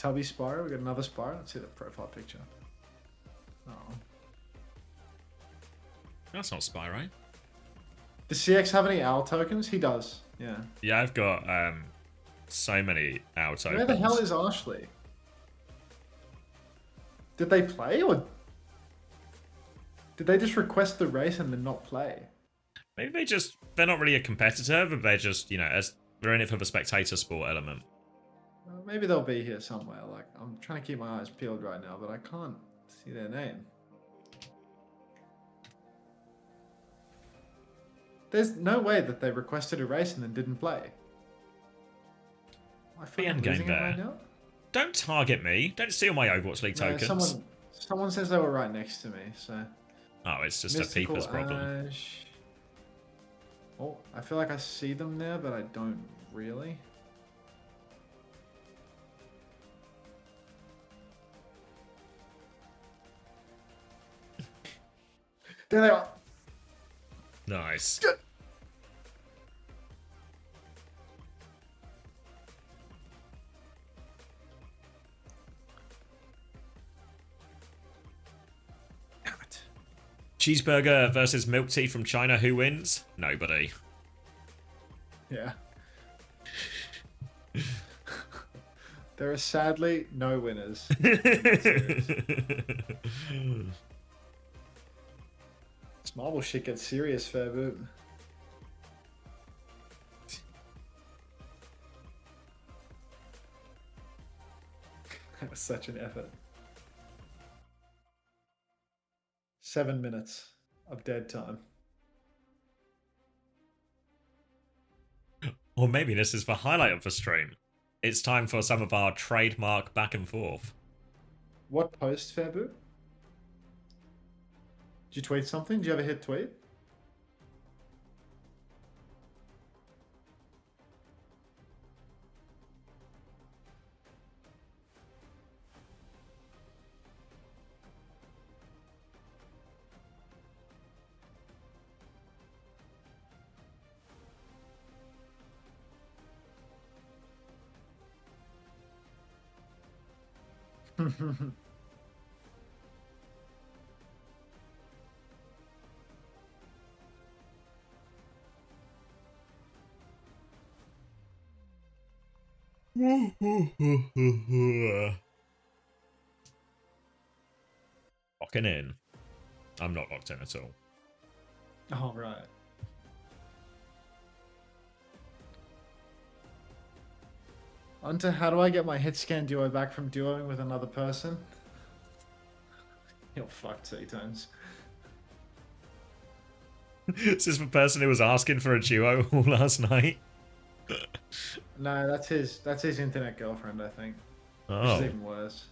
Tubby Spyro. We got another Spyro. Let's see the profile picture. Oh. That's not Spy, right? Does CX have any OWL tokens? He does. Yeah. Yeah, I've got so many OWL tokens. Where the hell is Ashley? Did they play or did they just request the race and then not play? Maybe they're not really a competitor, but they're just, you know, they're in it for the spectator sport element. Well, maybe they'll be here somewhere. Like, I'm trying to keep my eyes peeled right now, but I can't see their name. There's no way that they requested a race and then didn't play. I feel like I'm losing it right now. Don't target me. Don't steal my Overwatch League tokens. Someone says they were right next to me, so... Oh, it's just Mystical a Peeper's problem. Ash. Oh, I feel like I see them there, but I don't really. There they are. Nice. Good. Damn it. Cheeseburger versus milk tea from China. Who wins? Nobody. Yeah. There are sadly no winners. This marble shit gets serious, fair boot. That was such an effort. 7 minutes of dead time. Or maybe this is the highlight of the stream. It's time for some of our trademark back and forth. What post, Fairboot? Did you tweet something? Did you ever hit tweet? Locking in. I'm not locked in at all. Oh, right. Onto how do I get my hit scan duo back from duoing with another person? You're fucked, C-Tones. This is the person who was asking for a duo all last night. No, that's his internet girlfriend, I think. Oh. Which is even worse.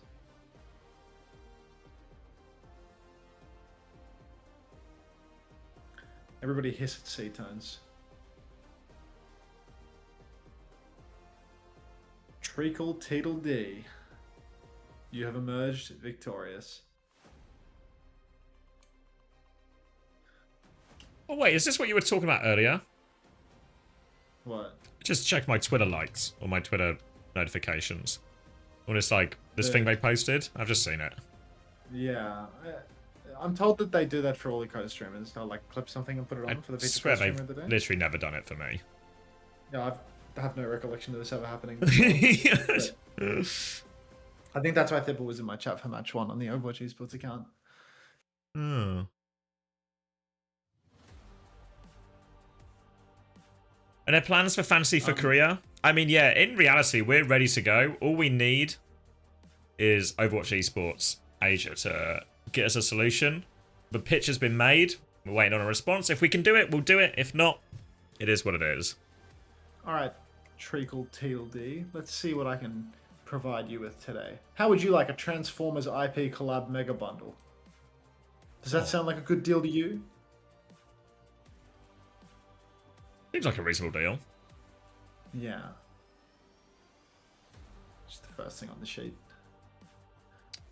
Everybody hiss at C-Tones. Treacle Teetle D. You have emerged victorious. Oh wait, is this what you were talking about earlier? What? Just check my Twitter likes or my Twitter notifications. Or it's like this thing they posted. I've just seen it. Yeah. I'm told that they do that for all the code streamers. They'll like clip something and put it on for the feature swear streamer they've of the day. literally never done it for me. Yeah, I have no recollection of this ever happening. Yes. I think that's why Thibble was in my chat for match 1 on the Overwatch Esports account. Oh. Are there plans for Fantasy for Korea? I mean, yeah, in reality, we're ready to go. All we need is Overwatch Esports Asia to get us a solution. The pitch has been made. We're waiting on a response. If we can do it, we'll do it. If not, it is what it is. All right, Treacle Teal D. Let's see what I can provide you with today. How would you like a Transformers IP collab mega bundle? Does that sound like a good deal to you? Seems like a reasonable deal. Yeah. Just the first thing on the sheet.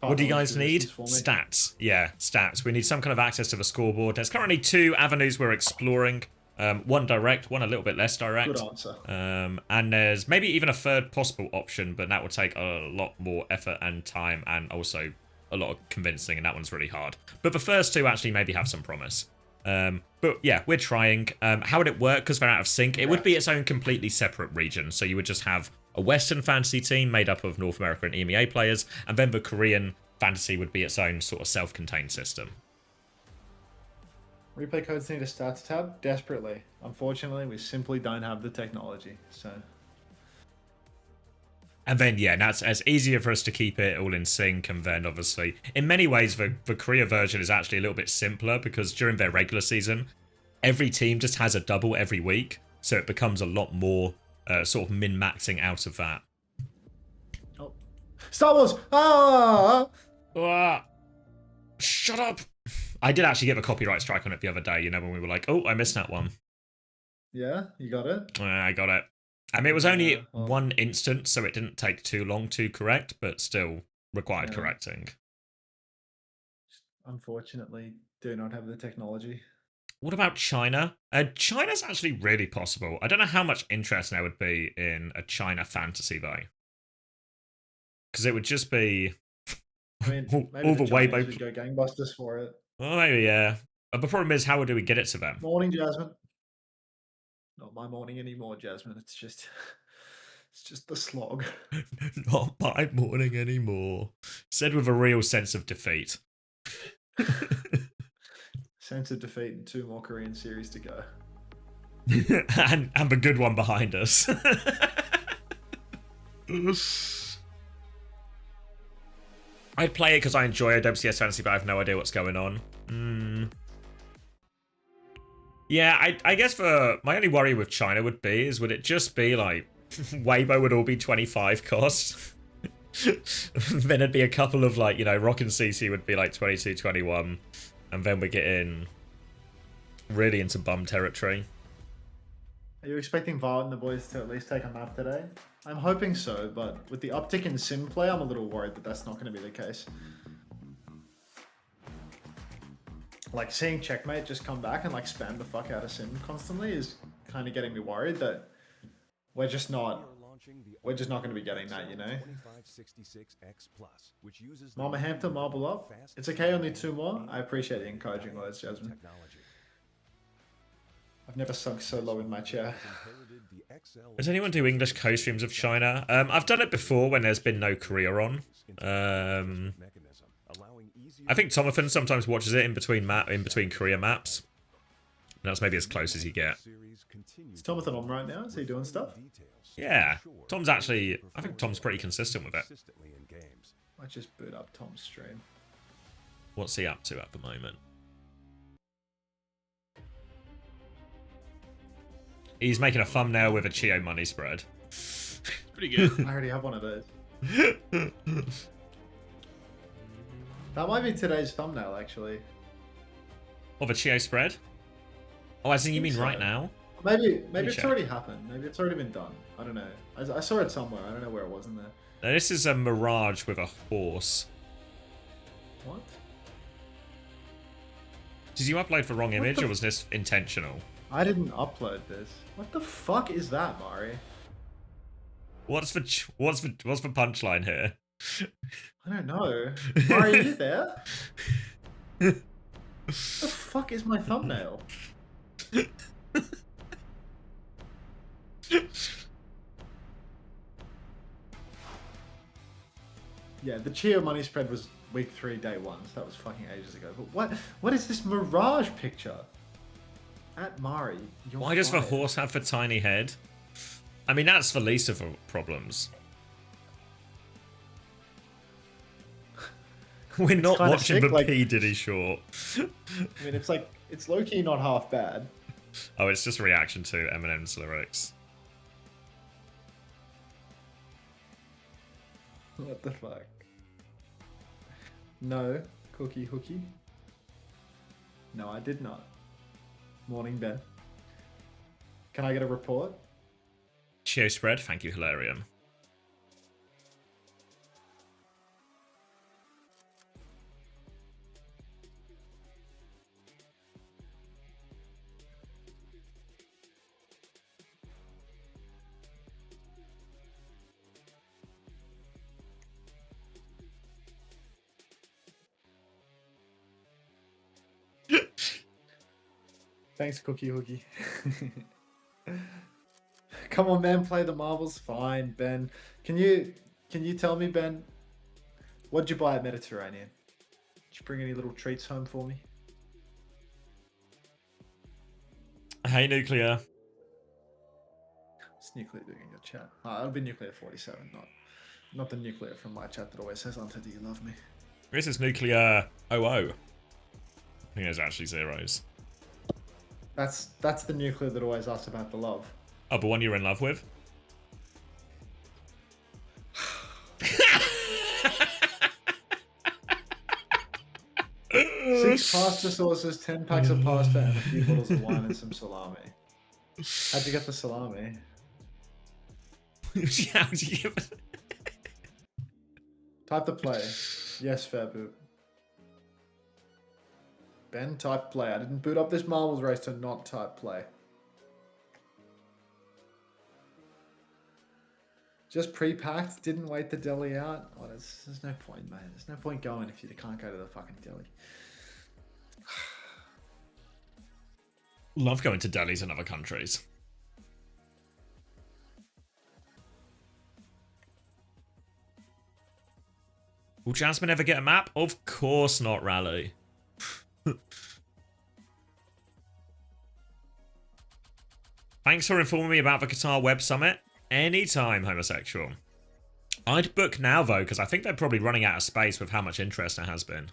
What do you guys need? Stats. Yeah, stats. We need some kind of access to the scoreboard. There's currently 2 avenues we're exploring. One direct, one a little bit less direct. Good answer. And there's maybe even a third possible option, but that would take a lot more effort and time, and also a lot of convincing, and that one's really hard. But the first two actually maybe have some promise. But yeah, we're trying. How would it work? Because they're out of sync. It would be its own completely separate region. So you would just have a Western fantasy team made up of North America and EMEA players, and then the Korean fantasy would be its own sort of self-contained system. Replay codes need a stats tab desperately. Unfortunately, we simply don't have the technology. So. And then, yeah, that's it's easier for us to keep it all in sync. And then, obviously, in many ways, the Korea version is actually a little bit simpler because during their regular season, every team just has a double every week. So it becomes a lot more sort of min-maxing out of that. Oh. Star Wars! Ah! Shut up! I did actually get a copyright strike on it the other day, you know, when we were like, oh, I missed that one. Yeah, you got it? I got it. I mean, it was only one instance, so it didn't take too long to correct, but still required correcting. Unfortunately, do not have the technology. What about China? China's actually really possible. I don't know how much interest there would be in a China fantasy, though. Because it would just be... I mean, maybe all the Weibo would go gangbusters for it. Well, maybe, yeah. But the problem is, how do we get it to them? Morning, Jasmine. Not my morning anymore, Jasmine. It's just the slog. Not my morning anymore. Said with a real sense of defeat. Sense of defeat and 2 more Korean series to go. and the good one behind us. I'd play it because I enjoy OWCS Fantasy, but I have no idea what's going on. Yeah, I guess my only worry with China would it just be like Weibo would all be 25 cost. Then it'd be a couple of like, you know, Rock and CC would be like 22, 21. And then we're getting really into bum territory. Are you expecting Violet and the boys to at least take a map today? I'm hoping so, but with the uptick in sim play, I'm a little worried that that's not going to be the case. Like, seeing Checkmate just come back and like spam the fuck out of sim constantly is kind of getting me worried that we're just not going to be getting that, you know? Mama Hampton, marble up. It's okay, only 2 more. I appreciate the encouraging words, Jasmine. I've never sunk so low in my chair. Does anyone do English co-streams of China? I've done it before when there's been no Korea on. I think Tomathan sometimes watches it in between Korea maps. That's maybe as close as you get. Is Tomathan on right now? Is he doing stuff? Yeah, Tom's actually... I think Tom's pretty consistent with it. I just boot up Tom's stream. What's he up to at the moment? He's making a thumbnail with a Chio money spread. Pretty good. I already have one of those. That might be today's thumbnail, actually. Of a Chio spread? Oh, I think you mean so. Right now? Maybe it's already happened. Maybe it's already been done. I don't know. I saw it somewhere. I don't know where it was in there. Now, this is a Mirage with a horse. What? Did you upload the wrong image, or was this intentional? I didn't upload this. What the fuck is that, Mari? What's the punchline here? I don't know. Mari, are you there? What the fuck is my thumbnail? Yeah, the Chio money spread was week 3, day 1. So that was fucking ages ago. But what is this Mirage picture? At Mari, you're Why does the horse have a tiny head? I mean, that's the least of the problems. We're not watching the P. Diddy short. I mean, it's low-key not half bad. Oh, it's just a reaction to Eminem's lyrics. What the fuck? No, Cookie Hookie. No, I did not. Morning, Ben. Can I get a report? Chio spread, thank you, Hilarium. Thanks, Cookie Hookie. Come on, man, play the marbles. Fine, Ben. Can you tell me, Ben, what'd you buy at Mediterranean? Did you bring any little treats home for me? Hey, Nuclear. It's Nuclear doing in your chat. It'll be Nuclear 47, not the Nuclear from my chat that always says, "Hunter, do you love me?" This is Nuclear 00. I think there's actually zeros. That's the Nuclear that always asks about the love. Oh, but one you're in love with? 6 pasta sauces, 10 packs of pasta, and a few bottles of wine and some salami. How'd you get the salami? How'd you give it? Type the play. Yes, fair boot. Ben, type play. I didn't boot up this marbles race to not type play. Just pre-packed, didn't wait the deli out. Oh, there's no point, mate. There's no point going if you can't go to the fucking deli. Love going to delis in other countries. Will Jasmine ever get a map? Of course not, Rally. Thanks for informing me about the Qatar Web Summit. Anytime, homosexual. I'd book now, though, because I think they're probably running out of space with how much interest there has been.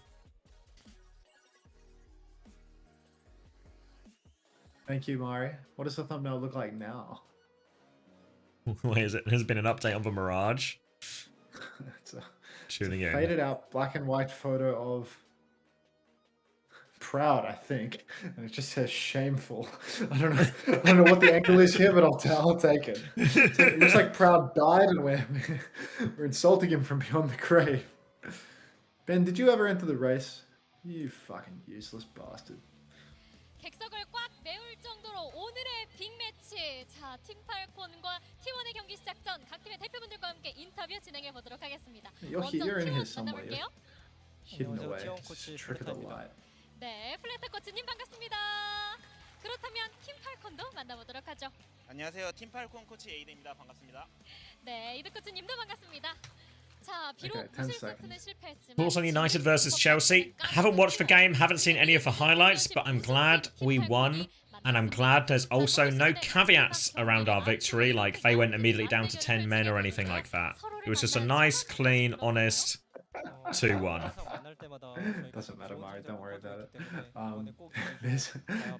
Thank you, Mari. What does the thumbnail look like now? Wait, is it? There's been an update on the Mirage. It's a Tuning in. faded out black and white photo of Proud, I think, and it just says shameful. I don't know what the angle is here, but I'll take it. So it looks like Proud died, and we're insulting him from beyond the grave. Ben, did you ever enter the race? You fucking useless bastard. 객석을 꽉 메울 정도로 오늘의 빅매치. 자, 팀 팔콘과 T1의 경기 시작 전 각 팀의 대표분들과 함께 인터뷰 진행해 보도록 하겠습니다. You're in here T1 somewhere. 만나볼게요. Hidden away. Trick of the light. 네, 플래터 코치님 반갑습니다. 그렇다면 팀 팔콘도 만나보도록 하죠. 안녕하세요. 팀 팔콘 코치 에이드입니다. 반갑습니다. 네, 이드 코치님도 반갑습니다. 자, 비록 Okay, 10 무실 seconds. 세트는 실패했지만 Thoughts on United versus Chelsea? Haven't watched the game, haven't seen any of the highlights, but I'm glad we won. And I'm glad there's also no caveats around our victory, like they went immediately down to 10 men or anything like that. It was just a nice, clean, honest 2-1. Doesn't matter, Mari. Don't worry about it.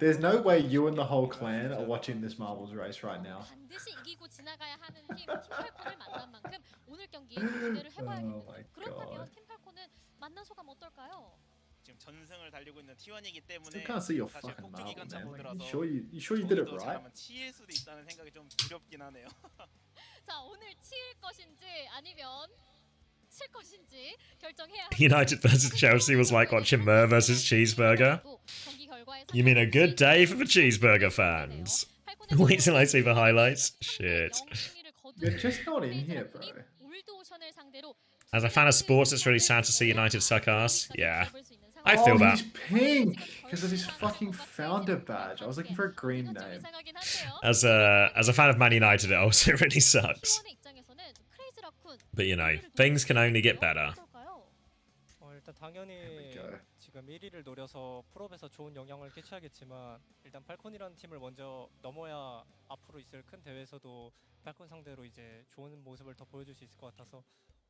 There's no way you and the whole clan are watching this marbles race right now. 반드시 이기고 지나가야 하는 팀 팀팔콘을 만난 만큼 오늘 경기에 기대를 해봐야겠는데 그렇다면 팀팔콘은 만난 소감 어떨까요? 지금 전승을 달리고 있는 T1이기 때문에 Still can't see your 사실 fucking 폭주 marble, 기관차 man. Like, 모드라서 you sure you did it 또 right? 잘하면 치일 수도 있다는 생각이 좀 두렵긴 하네요. 자, 오늘 치일 것인지 아니면 칠 것인지 결정해야 United versus Chelsea was like watching Mur versus Cheeseburger. You mean a good day for the Cheeseburger fans? Wait till I see the highlights. Shit. You're just not in here, bro. As a fan of sports, it's really sad to see United suck ass. Yeah. I feel Oh, that. he's pink because of his fucking founder badge. I was looking for a green name. As a fan of Man United, it also really sucks. But you know, things can only get better. 일단 당연히 지금 1위를 노려서 풀업에서 좋은 영향을 끼쳐야겠지만 일단 팔콘이라는 팀을 먼저 넘어야 앞으로 있을 큰 대회에서도 팔콘 상대로 이제 좋은 모습을 더 보여줄 수 있을 것 같아서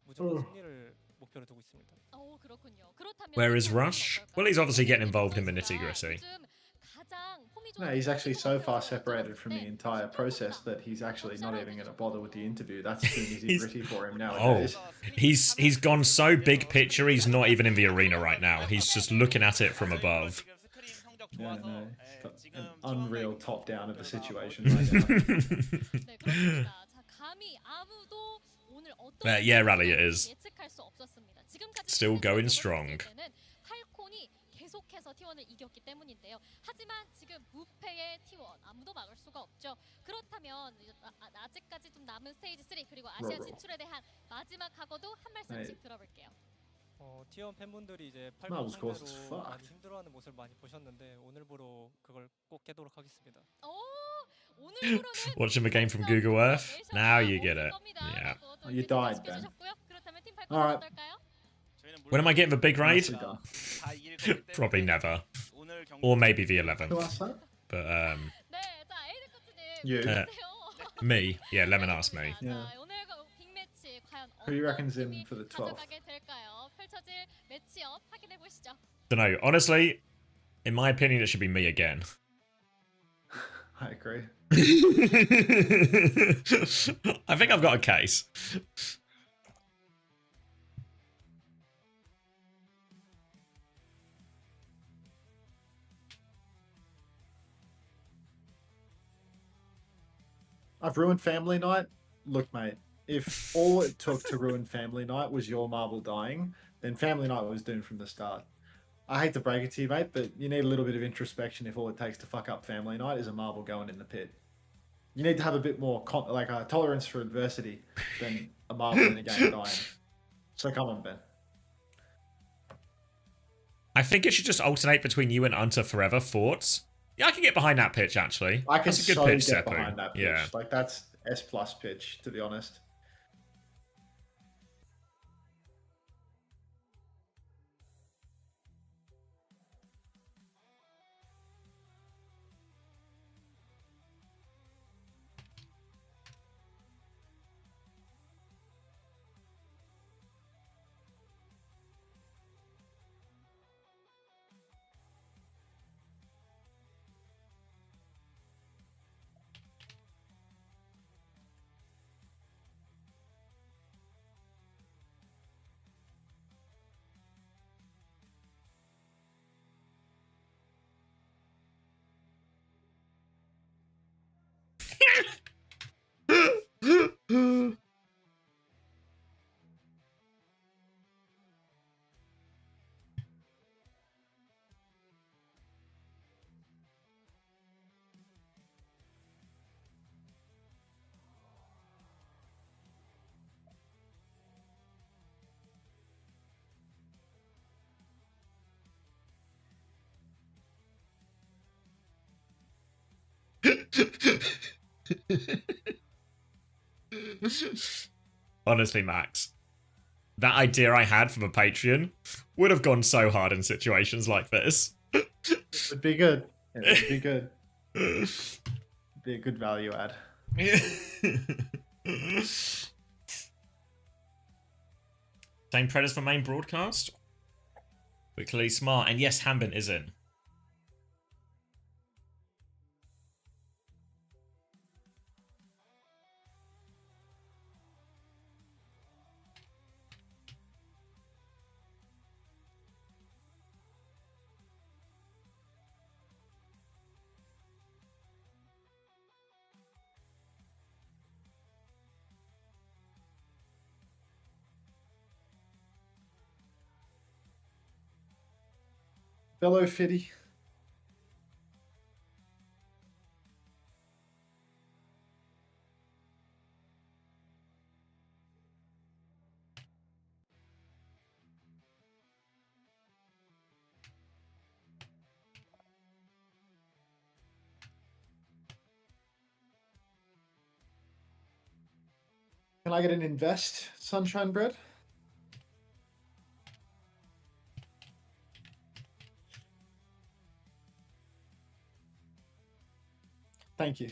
무조건 승리를 목표로 두고 있습니다. Where is Rush? Well, he's obviously getting involved in the nitty-gritty. No, he's actually so far separated from the entire process that he's actually not even going to bother with the interview. That's too nitty-gritty for him nowadays. Oh, he's gone so big picture, he's not even in the arena right now. He's just looking at it from above. Yeah, no, he's got an unreal top down of the situation right now. Yeah, Rally it is. Still going strong. 계속해서 T1을 이겼기 때문인데요. 하지만 지금 무패의 T1 아무도 막을 수가 없죠. 그렇다면 아직까지 좀 남은 스테이지 3 그리고 아시아 진출에 대한 마지막 각오도 한 말씀씩 들어볼게요. T1 팬분들이 이제 팔콘 Marbles course is 상대로 많이 fucked. 힘들어하는 모습을 많이 보셨는데 오늘부로 그걸 꼭 깨도록 하겠습니다. 오늘부로는 Watching the game from Google Earth. Now you get it. Yeah. Oh, you died, Ben. 그렇다면 팀 팔콘은 Alright. 어떨까요? 저희는 When am I getting the big raid? Nicely done. 다 이길 거기 때문에 Probably never. 오늘 경기 Or maybe the Who 11th. asked that? But 네, 자 에이드 코치님. You. 어떠세요? me. Yeah, Lemon asked me. Yeah. 자, 오늘 빅매치 과연 Who you 어떤 reckon's in 팀이 for the 12th? 가져가게 될까요? 펼쳐질 매치업 확인해 보시죠. Don't know. Honestly, in my opinion, it should be me again. I agree. I think I've got a case. I've ruined family night. Look, mate, if all it took to ruin family night was your marble dying, then family night was doomed from the start. I hate to break it to you, mate, but you need a little bit of introspection if all it takes to fuck up family night is a marble going in the pit. You need to have a bit more tolerance for adversity than a marble in a game dying. So come on, Ben. I think it should just alternate between you and Unter forever. Thoughts? Yeah, I can get behind that pitch, actually. I can That's a good so pitch, get Seppu. behind that pitch. Yeah. Like, that's S plus pitch, to be honest. Honestly, Max, that idea I had for the Patreon would have gone so hard in situations like this. It would be good. It would be good. Be a good value add. Same Predators for main broadcast? Quickly smart. And yes, Hambin is in. Fellow Fitty. Can I get an invest, Sunshine Bread? Thank you.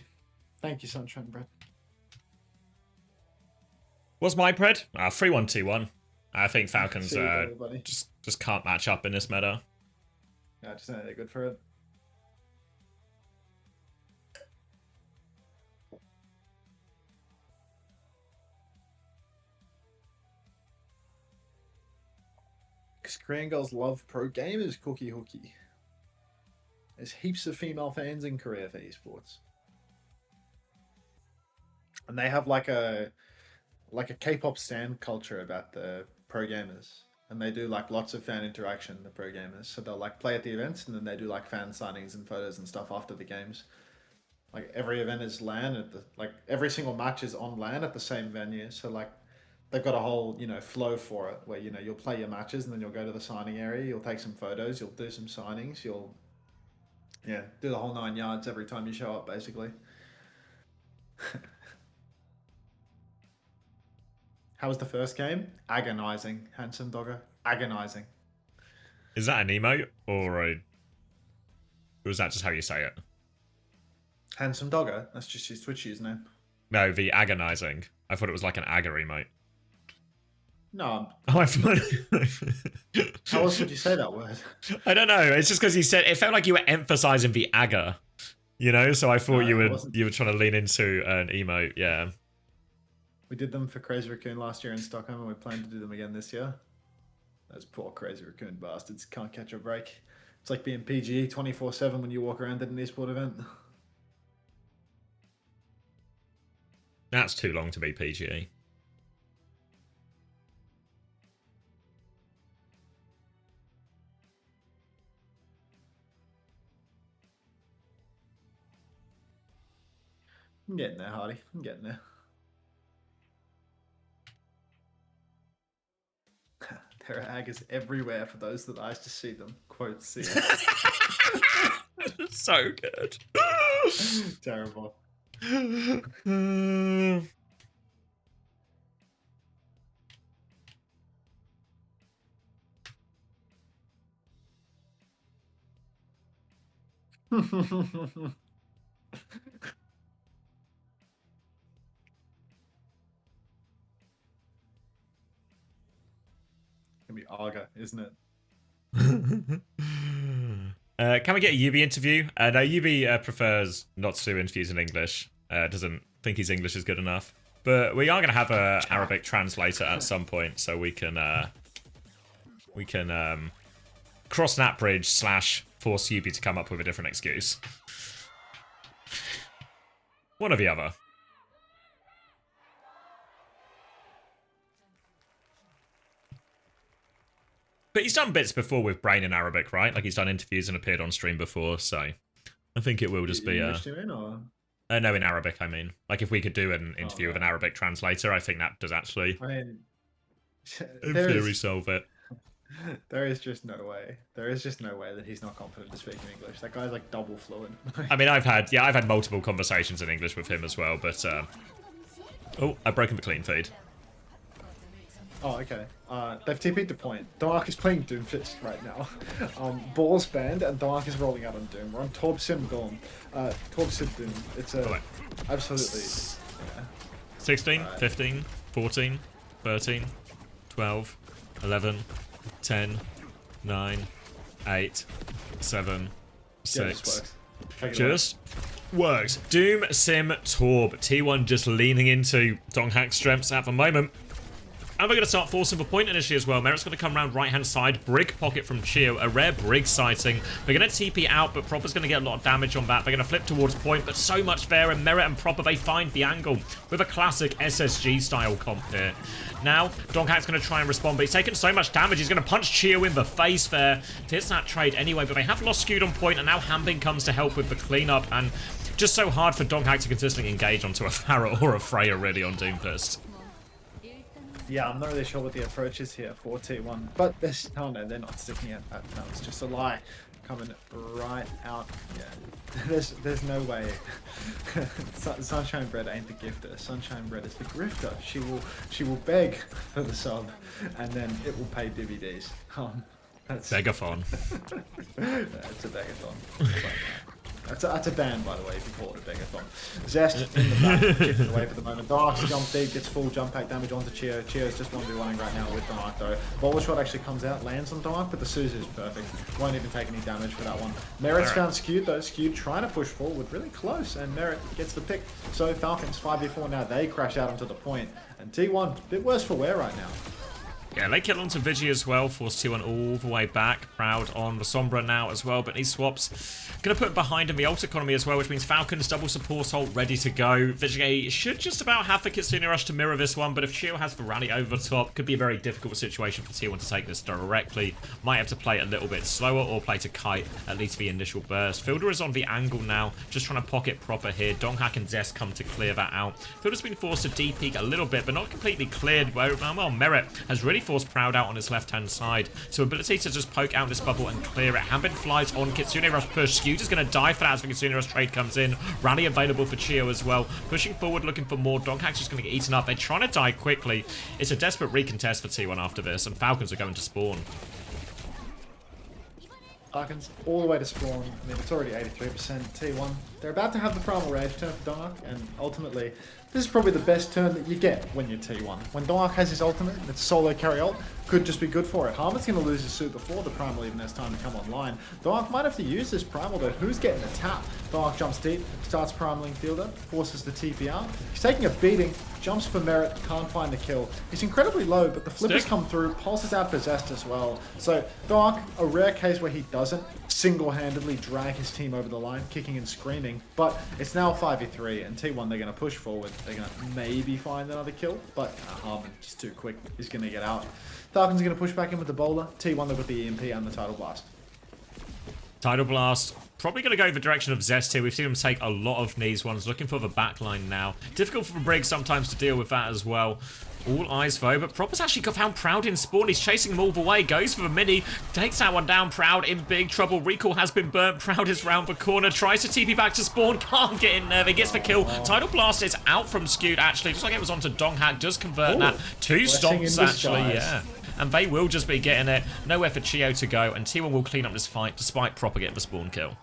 Thank you, Sunshine Bread. What's my pred? 3-1-2-1. I think Falcons See you, everybody. just can't match up in this meta. Yeah, I just know they're good for it. Because Korean girls love pro gamers, Cookie Hookie. There's heaps of female fans in Korea for esports. And they have like a K-pop stan culture about the pro gamers. And they do like lots of fan interaction, the pro gamers. So they'll like play at the events and then they do like fan signings and photos and stuff after the games. Like every event is LAN at the every single match is on LAN at the same venue. So like they've got a whole, flow for it where, you'll play your matches and then you'll go to the signing area, you'll take some photos, you'll do some signings, you'll, do the whole 9 yards every time you show up, basically. How was the first game? Agonizing, handsome dogger. Agonizing. Is that an emote or was that just how you say it? Handsome dogger? That's just his Twitch username. No, the agonizing. I thought it was like an agger emote. No. Oh, I thought. How else would you say that word? I don't know. It's just because you said it felt like you were emphasizing the agger, So I thought you were trying to lean into an emote. Yeah. We did them for Crazy Raccoon last year in Stockholm, and we plan to do them again this year. Those poor Crazy Raccoon bastards can't catch a break. It's like being PGE 24/7 when you walk around at an esport event. That's too long to be PGE. I'm getting there, Hardy. I'm getting there. There are aggers everywhere for those that eyes to see them. Quote C. So good. Terrible. Gonna be Arga, isn't it? Can we get a Yubi interview? No, Yubi prefers not to do interviews in English. Doesn't think his English is good enough. But we are going to have a Arabic translator at some point, so we can cross that bridge / force Yubi to come up with a different excuse. One or the other. But he's done bits before with Brain in Arabic, right? Like he's done interviews and appeared on stream before, so I think it will just be English in, or? No, in Arabic, I mean. Like if we could do an interview with an Arabic translator, I think that does actually, in theory, solve it. There is just no way. There is just no way that he's not confident to speak in English. That guy's like double fluent. I mean, I've had multiple conversations in English with him as well, but oh, I've broken the clean feed. Oh, okay. They've TP'd to point. Dark is playing Doomfist right now. Ball's banned and Dark is rolling out on Doom. We're on Torb Sim Golem. Torb Sim Doom. It's absolutely... Yeah. 16, 15, 14, 13, 12, 11, 10, 9, 8, 7, 6. Just works. Doom Sim Torb. T1 just leaning into Donghack's strengths at the moment. And we're going to start forcing the point initially as well. Merritt's going to come around right-hand side. Brig pocket from Chio. A rare Brig sighting. They're going to TP out, but Proper's going to get a lot of damage on that. They're going to flip towards point, but so much there. And Merritt and Proper, they find the angle with a classic SSG-style comp here. Now, Donghack's going to try and respond, but he's taken so much damage. He's going to punch Chio in the face there. Hits that trade anyway, but they have lost Skewed on point, and now Hambing comes to help with the cleanup. And just so hard for Donghack to consistently engage onto a Pharaoh or a Freya, really, on Doomfist. Yeah, I'm not really sure what the approach is here for T1, but this, oh no, they're not sticking it. No, it's just a lie. Coming right out. Yeah, there's no way. Sunshine Bread ain't the gifter. Sunshine Bread is the grifter. She will beg for the sub, and then it will pay DVDs. That's Begathon. It's a begathon. That's a ban, by the way, if you call it a begathon. Zest in the back, chipping away for the moment. Dark jump deep, gets full jump pack damage onto Chio. Chio's just 1v1ing right now with Dark, though. Bowler shot actually comes out, lands on Dark, but the Suzu's perfect. Won't even take any damage for that one. Merritt's found Skewed, though. Skewed trying to push forward really close, and Merritt gets the pick. So Falcons 5v4 now. They crash out onto the point. And T1, a bit worse for wear right now. Yeah, late kill onto Vigi as well. Force T1 all the way back. Proud on the Sombra now as well, but he swaps. Gonna put behind him the ult economy as well, which means Falcons double support ult ready to go. Vigi should just about have the Kitsune Rush to mirror this one, but if Chio has the rally over the top, could be a very difficult situation for T1 to take this directly. Might have to play a little bit slower or play to kite at least the initial burst. Fielder is on the angle now, just trying to pocket proper here. Donghak and Zest come to clear that out. Fielder's been forced to D-peek a little bit, but not completely cleared. Well, Merit has really forced Proud out on his left-hand side. So ability to just poke out this bubble and clear it. Hambin flies on Kitsune Rush push. Skewed is going to die for that as the Kitsune Rush trade comes in. Rally available for Chio as well. Pushing forward, looking for more. Donghak's just going to get eaten up. They're trying to die quickly. It's a desperate recontest for T1 after this, and Falcons are going to spawn. Falcons all the way to spawn. I mean, it's already 83% T1. They're about to have the Primal Rage turn for Donghak, and ultimately, this is probably the best turn that you get when you're T1. When Donghak has his ultimate, and it's solo carry ult, could just be good for it. Harmon's going to lose his suit before the Primal even has time to come online. Donghak might have to use this Primal though. Who's getting the tap? Donghak jumps deep, starts primaling Fielder, forces the TP out. He's taking a beating, jumps for Merit, can't find the kill. He's incredibly low, but the flippers come through, pulses out for Zest as well. So Donghak, a rare case where he doesn't single-handedly drag his team over the line, kicking and screaming. But it's now 5v3, and T1, they're going to push forward. They're going to maybe find another kill, but Harmon, just too quick, is going to get out. Falcons are going to push back in with the bowler. T1, they've got the EMP and the Tidal Blast. Tidal Blast. Probably going to go the direction of Zest here. We've seen him take a lot of knees ones. Looking for the backline now. Difficult for Briggs sometimes to deal with that as well. All eyes though, but Proper's actually found Proud in spawn. He's chasing them all the way. Goes for the mini. Takes that one down. Proud in big trouble. Recall has been burnt. Proud is round the corner. Tries to TP back to spawn. Can't get in there. He gets the kill. Tidal Blast is out from Skewed actually. Just like it was onto Donghak. Does convert that. Two stomps actually, yeah. And they will just be getting it. Nowhere for Chio to go. And T1 will clean up this fight despite Proper getting the spawn kill.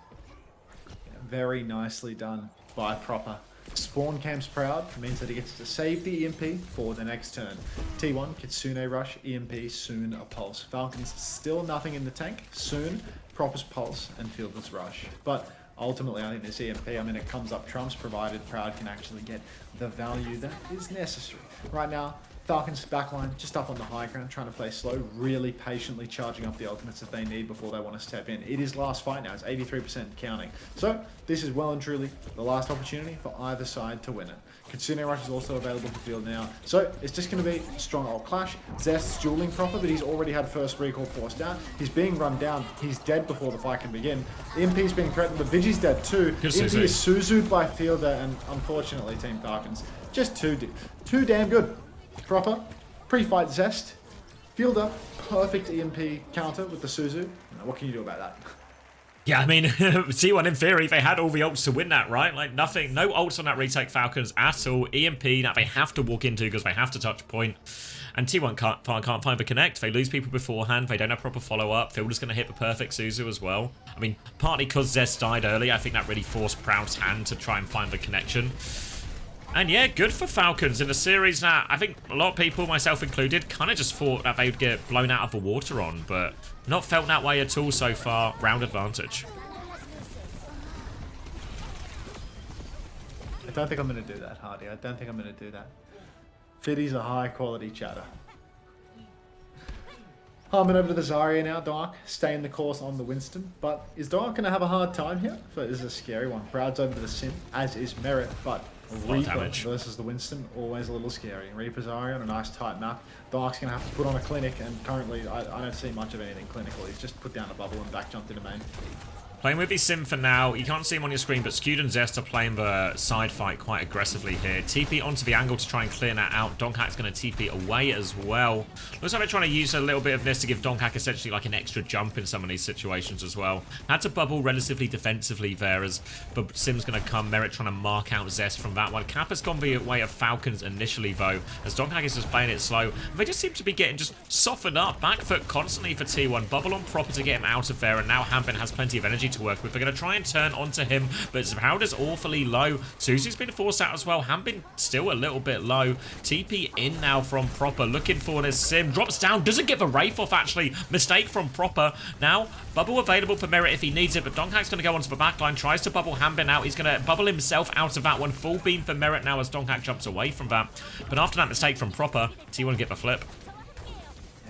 Very nicely done by Proper. Spawn camps Proud means that he gets to save the EMP for the next turn. T1, Kitsune Rush, EMP, soon a Pulse. Falcons still nothing in the tank. Soon, Proper's Pulse and Fielder's Rush. But ultimately, I think this EMP, I mean, it comes up trumps provided Proud can actually get the value that is necessary. Right now, Falcons backline just up on the high ground, trying to play slow, really patiently charging up the ultimates that they need before they want to step in. It is last fight now, it's 83% counting. So this is well and truly the last opportunity for either side to win it. Kitsune Rush is also available to field now. So it's just going to be strong ult clash. Zest's dueling Proper, but he's already had first recall forced down. He's being run down. He's dead before the fight can begin. EMP's being threatened, but Vigi's dead too. EMP is Suzu'd by Fielder, and unfortunately Team Falcons just too damn good. Proper, pre-fight Zest, Fielder, perfect EMP counter with the Suzu. What can you do about that? Yeah, I mean, T1 in theory, they had all the ults to win that, right? Like nothing, no ults on that retake Falcons at all. EMP, that they have to walk into because they have to touch point. And T1 can't find the connect. They lose people beforehand. They don't have proper follow-up. Fielder's going to hit the perfect Suzu as well. I mean, partly because Zest died early, I think that really forced Proud's hand to try and find the connection. And yeah, good for Falcons in a series that I think a lot of people, myself included, kind of just thought that they would get blown out of the water on, but not felt that way at all so far. Round advantage. I don't think I'm going to do that, Hardy. I don't think I'm going to do that. Fiddy's a high-quality chatter. Harmon over to the Zarya now. Dark staying the course on the Winston, but is Dark going to have a hard time here? This is a scary one. Proud's over to the Sim, as is Merit, but Reaper versus the Winston, always a little scary. Reaper's Zarya on a nice tight map. Dark's going to have to put on a clinic, and currently I don't see much of anything clinical. He's just put down a bubble and back jumped into main. Playing with his Sim for now. You can't see him on your screen, but Skewed and Zest are playing the side fight quite aggressively here. TP onto the angle to try and clear that out. Donghak's going to TP away as well. Looks like they're trying to use a little bit of this to give Donghak essentially like an extra jump in some of these situations as well. Had to bubble relatively defensively there, but Sim's going to come. Merit trying to mark out Zest from that one. Kappa's gone the way of Falcons initially though, as Donghak is just playing it slow. They just seem to be getting just softened up. Back foot constantly for T1. Bubble on Proper to get him out of there, and now Hambin has plenty of energy to work with. They're going to try and turn onto him, but Proud is awfully low. Suzu's been forced out as well. Hambin still a little bit low. TP in now from Proper, looking for this Sim. Drops down, doesn't get the Wraith off actually. Mistake from Proper. Now, bubble available for Merit if he needs it, but Donghak's going to go onto the backline, tries to bubble Hambin out. He's going to bubble himself out of that one. Full beam for Merit now as Donghak jumps away from that. But after that mistake from Proper, T1 get the flip.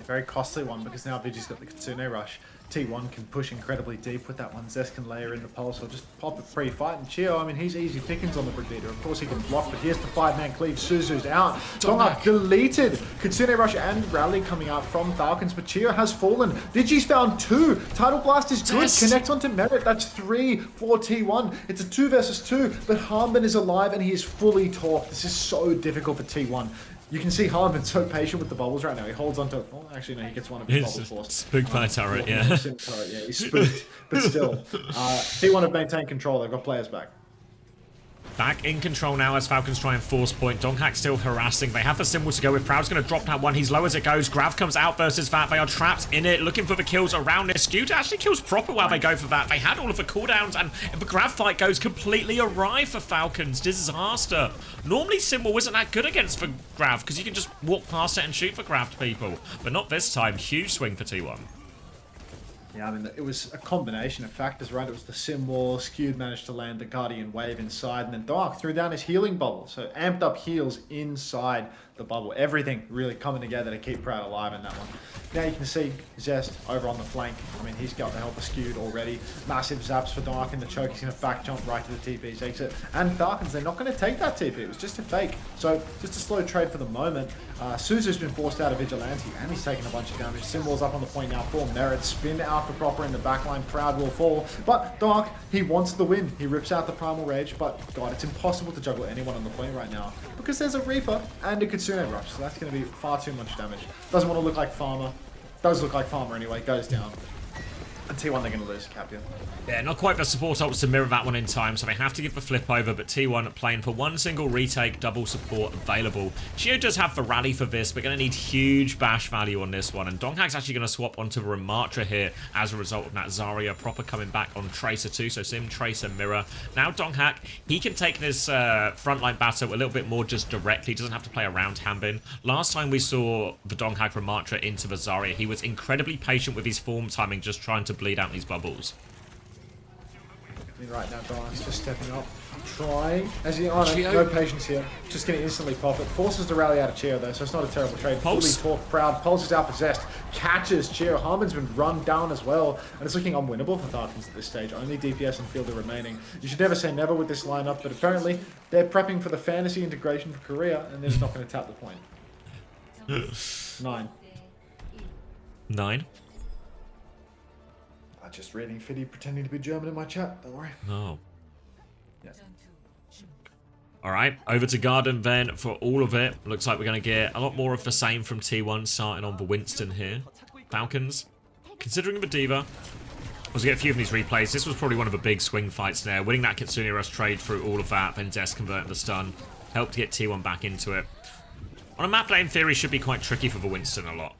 very costly one because now Vigi's got the Kitsune Rush. T1 can push incredibly deep with that one. Zest can layer in the pulse or just pop it pre-fight. And Chio, I mean, he's easy pickings on the Brigitte. Of course he can block, but here's the 5-man cleave. Suzu's out. Donghak deleted. Kitsune Rush and Rally coming out from Falcons, but Chio has fallen. Vigi's found 2. Tidal Blast is good. Yes. Connect onto Merit. That's 3 for T1. It's a 2 versus 2, but Harmon is alive and he is fully torqued. This is so difficult for T1. You can see Harmon so patient with the bubbles right now. He holds onto it. Oh, actually, no, he gets one of his bubbles forced. Spooked by a turret, yeah. Yeah, he's spooked, but still. T1 have maintained control. They've got players back. Back in control now as Falcons try and force point. Donghak still harassing. They have the symbol to go with. Proud's going to drop that one. He's low as it goes. Grav comes out versus that. They are trapped in it, looking for the kills around this. Skew actually kills proper while they go for that. They had all of the cooldowns, and the Grav fight goes completely awry for Falcons. Disaster. Normally, symbol isn't that good against the Grav because you can just walk past it and shoot for Grav people. But not this time. Huge swing for T1. Yeah, I mean, it was a combination of factors, right? It was the Sim Wall, Skewed managed to land the Guardian Wave inside, and then Dark threw down his healing bubble. So amped up heals inside the bubble. Everything really coming together to keep Proud alive in that one. Now you can see Zest over on the flank. I mean, he's got the help of Skewed already. Massive zaps for Dark in the choke. He's going to back jump right to the TP's exit. And Falcons, they're not going to take that TP. It was just a fake. So just a slow trade for the moment. Suzu's been forced out of Vigilante, and he's taking a bunch of damage. Symbol's up on the point now for Merit. Spin out for Proper in the backline. Proud will fall. But Dark, he wants the win. He rips out the Primal Rage, but God, it's impossible to juggle anyone on the point right now because there's a Reaper and a Kitsune Rush. So that's going to be far too much damage. Doesn't want to look like Farmer. Does look like Farmer anyway. Goes down. And T1 they're going to lose, Captain. Yeah, not quite the support ults to mirror that one in time, so they have to give the flip over, but T1 playing for one single retake, double support available. Chio does have the rally for this, but going to need huge bash value on this one, and Donghak's actually going to swap onto the Ramatra here as a result of that Zarya proper coming back on Tracer too, so Sim, Tracer, Mirror. Now Donghak, he can take this frontline battle a little bit more just directly, doesn't have to play around Hanbin. Last time we saw the Donghak Ramatra into the Zarya, he was incredibly patient with his form timing, just trying to bleed out these bubbles. I mean, right now, Don's just stepping up, trying. As you no patience here. Just going to instantly pop it. Forces to rally out of Chio, though, so it's not a terrible trade. Pulse. Fully torqued, Proud. Pulse is out for Zest. Catches Chio. Harmon's been run down as well. And it's looking unwinnable for Falcons at this stage. Only DPS and field are remaining. You should never say never with this lineup, but apparently they're prepping for the fantasy integration for Korea, and they're just not going to tap the point. 9. 9? Just reading Fiddy pretending to be German in my chat. Don't worry. Oh. Yeah. Alright, over to Garden then for all of it. Looks like we're going to get a lot more of the same from T1 starting on the Winston here. Falcons, considering the Diva. We'll get a few of these replays. This was probably one of the big swing fights there. Winning that Kitsune Rush trade through all of that, then Des converting the stun. Helped to get T1 back into it. On a map that in theory should be quite tricky for the Winston a lot.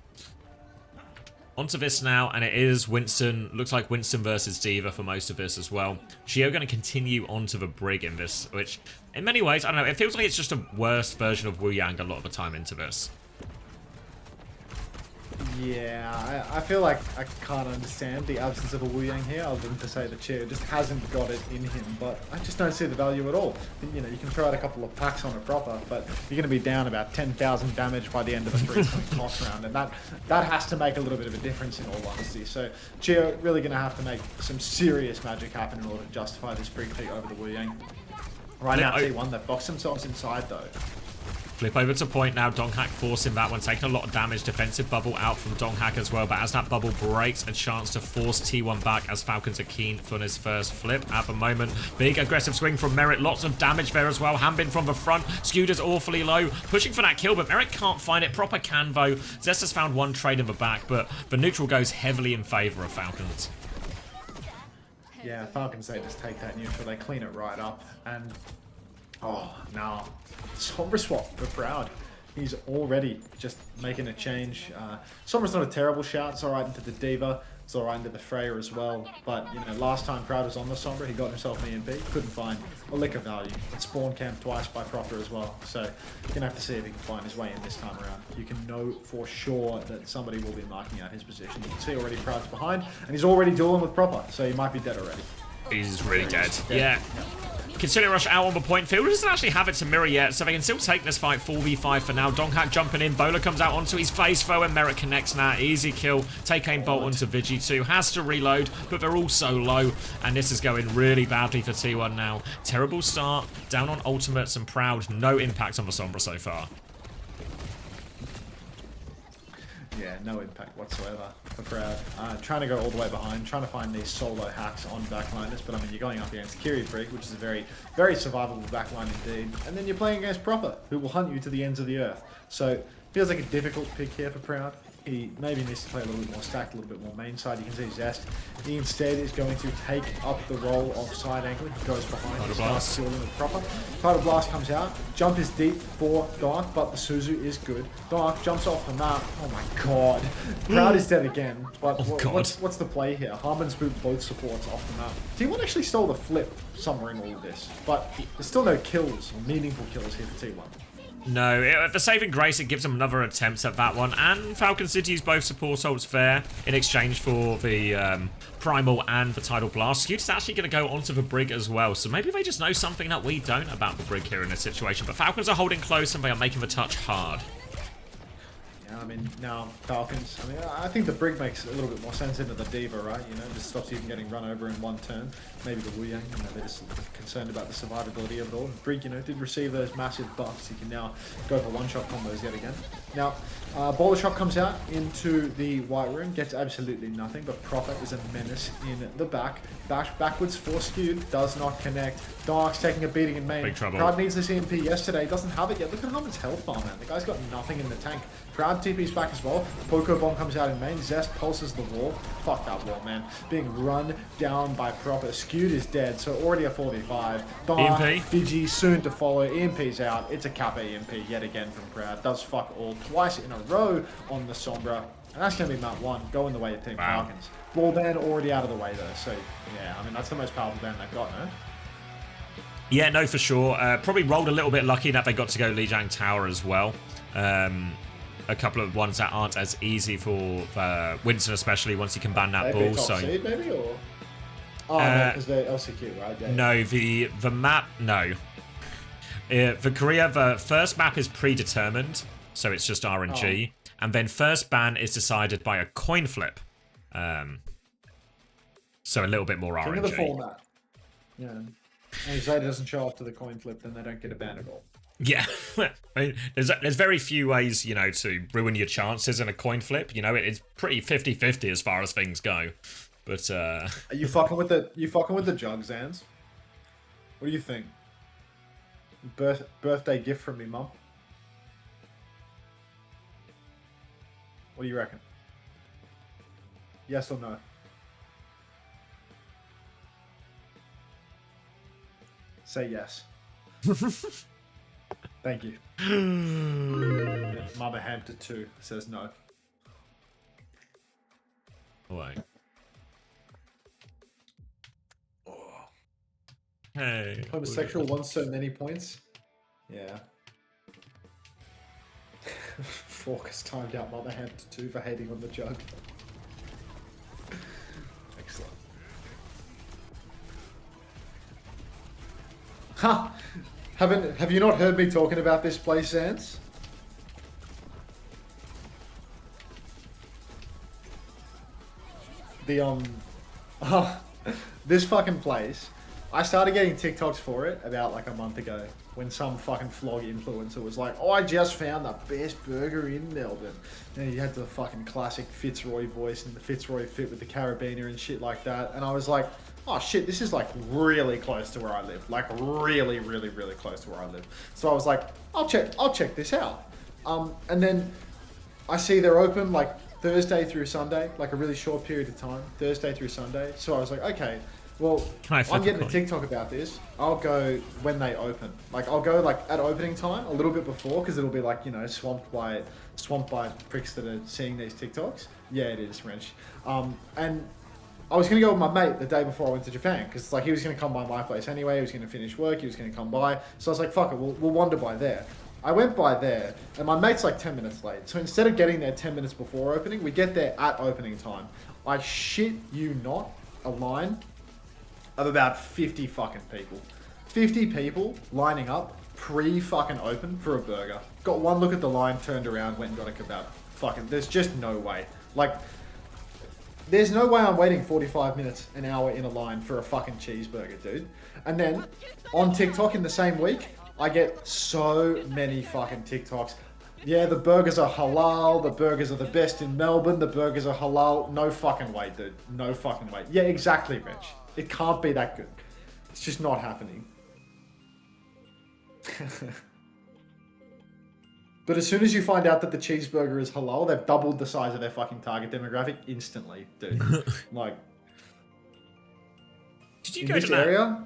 Onto this now, and it is Winston. Looks like Winston versus Diva for most of this as well. Chio going to continue onto the Brig in this, which in many ways, I don't know, it feels like it's just a worse version of Wu Yang a lot of the time into this. Yeah, I feel like I can't understand the absence of a Wu Yang here, other than to say that Chio just hasn't got it in him, but I just don't see the value at all. You know, you can throw out a couple of packs on a Proper, but you're going to be down about 10,000 damage by the end of a 3-point toss round, and that has to make a little bit of a difference in all honesty. So Chio really going to have to make some serious magic happen in order to justify this Brig pick over the Wu Yang. Right now, T1, they've boxed themselves inside though. Flip over to point now. Donghak forcing that one, taking a lot of damage. Defensive bubble out from Donghak as well, but as that bubble breaks, a chance to force T1 back as Falcons are keen for his first flip at the moment. Big aggressive swing from Merit, lots of damage there as well. Hanbin from the front, Skewed is awfully low, pushing for that kill, but Merit can't find it. Proper can though. Zest has found one trade in the back, but the neutral goes heavily in favour of Falcons. Yeah, Falcons, they just take that neutral, they clean it right up, and oh, no. Sombra swap for Proud. He's already just making a change. Sombra's not a terrible shout. It's alright into the Diva. It's alright into the Freya as well. But, you know, last time Proud was on the Sombra, he got himself an EMP. Couldn't find a lick of value. It spawn camped twice by Proper as well. So, you're going to have to see if he can find his way in this time around. You can know for sure that somebody will be marking out his position. You can see already Proud's behind, and he's already dueling with Proper. So, he might be dead already. He's really dead. Yeah. Consider rush out on the point. Field doesn't actually have it to mirror yet, so they can still take this fight 4v5 for now. Donghack jumping in. Bowler comes out onto his face, foe, and Merrick connects now. Easy kill. Take aim bolt onto Vigi2. Has to reload, but they're all so low, and this is going really badly for T1 now. Terrible start. Down on ultimates and Proud. No impact on the Sombra so far. Yeah, no impact whatsoever for Proud. Trying to go all the way behind, trying to find these solo hacks on backliners, but I mean, you're going up against Kiri Brig, which is a very, very survivable backline indeed, and then you're playing against Proper, who will hunt you to the ends of the earth. So, feels like a difficult pick here for Proud. He maybe needs to play a little bit more stacked, a little bit more main side. You can see Zest. He instead is going to take up the role of side angler. He goes behind. He starts shielding with Proper. Tidal Blast comes out. Jump is deep for Dark, but the Suzu is good. Dark jumps off the map. Oh my god. Proud is dead again. But what's the play here? Harmon's boot both supports off the map. T1 actually stole the flip somewhere in all of this, but there's still no kills, or meaningful kills here for T1. No, the saving grace, it gives them another attempt at that one, and Falcons did use both support ults fair in exchange for the Primal and the Tidal Blast. Skewed is actually going to go onto the Brig as well, so maybe they just know something that we don't about the Brig here in this situation, but Falcons are holding close and they are making the touch hard. Yeah, I mean, now Falcons, I mean, I think the Brig makes a little bit more sense into the Diva, right? You know, just stops you from getting run over in one turn. Maybe the Wu Yang, you know, they're just concerned about the survivability of it all. Brig, you know, did receive those massive buffs. You can now go for one-shot combos yet again. Now, Bowler Shot comes out into the White Room, gets absolutely nothing, but Prophet is a menace in the back. Bash backwards for Skewed, does not connect. Dark's taking a beating in main. Big trouble. Proud needs this EMP yesterday, doesn't have it yet. Look at Harmon's health bar, man. The guy's got nothing in the tank. Proud TP's back as well. Poco Bomb comes out in main. Zest pulses the wall. Fuck that wall, man. Being run down by Proper. Skewed is dead, so already a 4v5. Dark, EMP. Fiji soon to follow. EMP's out. It's a Kappa EMP yet again from Proud. Does fuck all twice in a row on the Sombra. And that's going to be map 1, going the way of Team Falcons. Wall ban already out of the way though, so yeah, I mean, that's the most powerful ban they've got, no? Yeah, no, for sure. Probably rolled a little bit lucky that they got to go Lijiang Tower as well. A couple of ones that aren't as easy for Winston, especially once you can ban that ball. So seed, maybe, or? Oh, no, because they're LCQ, right? Yeah. No, the map, no. For Korea, the first map is predetermined, so it's just RNG. And then first ban is decided by a coin flip. So a little bit more RNG. Think of the format. Yeah. And if Zeta doesn't show up to the coin flip, then they don't get a ban at all. Yeah, I mean, there's very few ways, you know, to ruin your chances in a coin flip. You know, it's pretty 50-50 as far as things go. But are you fucking with the jug, Zans? What do you think? Birthday gift from me, mum. What do you reckon? Yes or no? Say yes. Thank you. Mama Hamster 2 says no. Wait. Hey. Homosexual wants so many points. Yeah. Fork has timed out Mama Hamster 2 for hating on the jug. Excellent. Ha! Have you not heard me talking about this place, Sans? This fucking place. I started getting TikToks for it about like a month ago when some fucking flog influencer was like, oh, I just found the best burger in Melbourne. And he had the fucking classic Fitzroy voice and the Fitzroy fit with the carabiner and shit like that. And I was like, oh shit, this is like really close to where I live. Like really, really, really close to where I live. So I was like, I'll check this out. And then I see they're open like Thursday through Sunday, like a really short period of time, Thursday through Sunday. So I was like, okay, well, I'm getting a TikTok about this. I'll go when they open. Like I'll go like at opening time, a little bit before, because it'll be like, you know, swamped by pricks that are seeing these TikToks. Yeah, it is, Wrench. And I was going to go with my mate the day before I went to Japan, because like he was going to come by my place anyway. He was going to finish work. He was going to come by. So I was like, fuck it, we'll wander by there. I went by there, and my mate's like 10 minutes late. So instead of getting there 10 minutes before opening, we get there at opening time. I shit you not, a line of about 50 fucking people. 50 people lining up pre-fucking open for a burger. Got one look at the line, turned around, went and got a kebab. Fucking, there's just no way. Like, there's no way I'm waiting 45 minutes, an hour in a line for a fucking cheeseburger, dude. And then, on TikTok in the same week, I get so many fucking TikToks. Yeah, the burgers are halal, the burgers are the best in Melbourne, the burgers are halal. No fucking way, dude. No fucking way. Yeah, exactly, Rich. It can't be that good. It's just not happening. But as soon as you find out that the cheeseburger is halal, they've doubled the size of their fucking target demographic instantly, dude. Like, did you in go this to that area?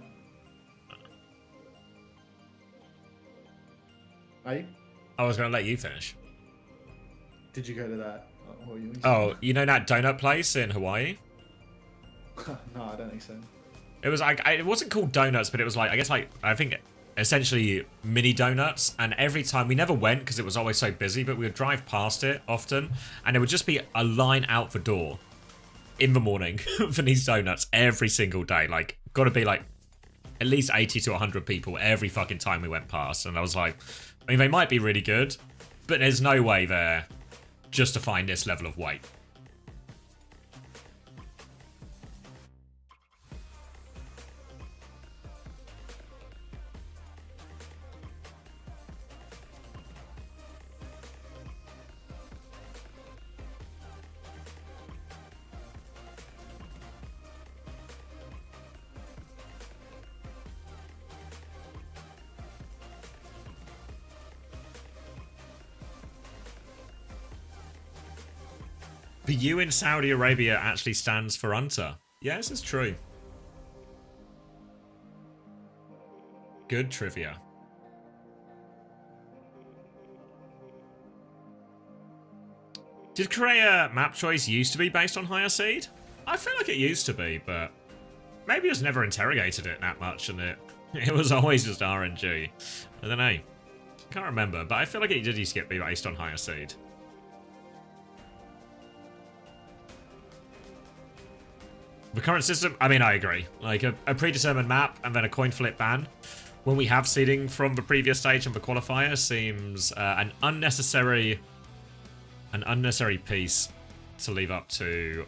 Hey, I was going to let you finish. did you go to that? What were you gonna say? Oh, you know that donut place in Hawaii? No, I don't think so. It was like, it wasn't called donuts, but it was like, I guess like, I think essentially mini donuts. And every time, we never went because it was always so busy, but we would drive past it often. And it would just be a line out the door in the morning for these donuts every single day. Like, gotta be like at least 80 to 100 people every fucking time we went past. And I was like, I mean, they might be really good, but there's no way they're justifying this level of wait. The U in Saudi Arabia actually stands for Unter. Yes, it's true. Good trivia. Did Korea map choice used to be based on higher seed? I feel like it used to be, but maybe just never interrogated it that much and it was always just RNG. I don't know. Can't remember, but I feel like it did used to get based on higher seed. The current system, I mean, I agree. Like, a predetermined map and then a coin flip ban, when we have seeding from the previous stage and the qualifier, seems an unnecessary piece to leave up to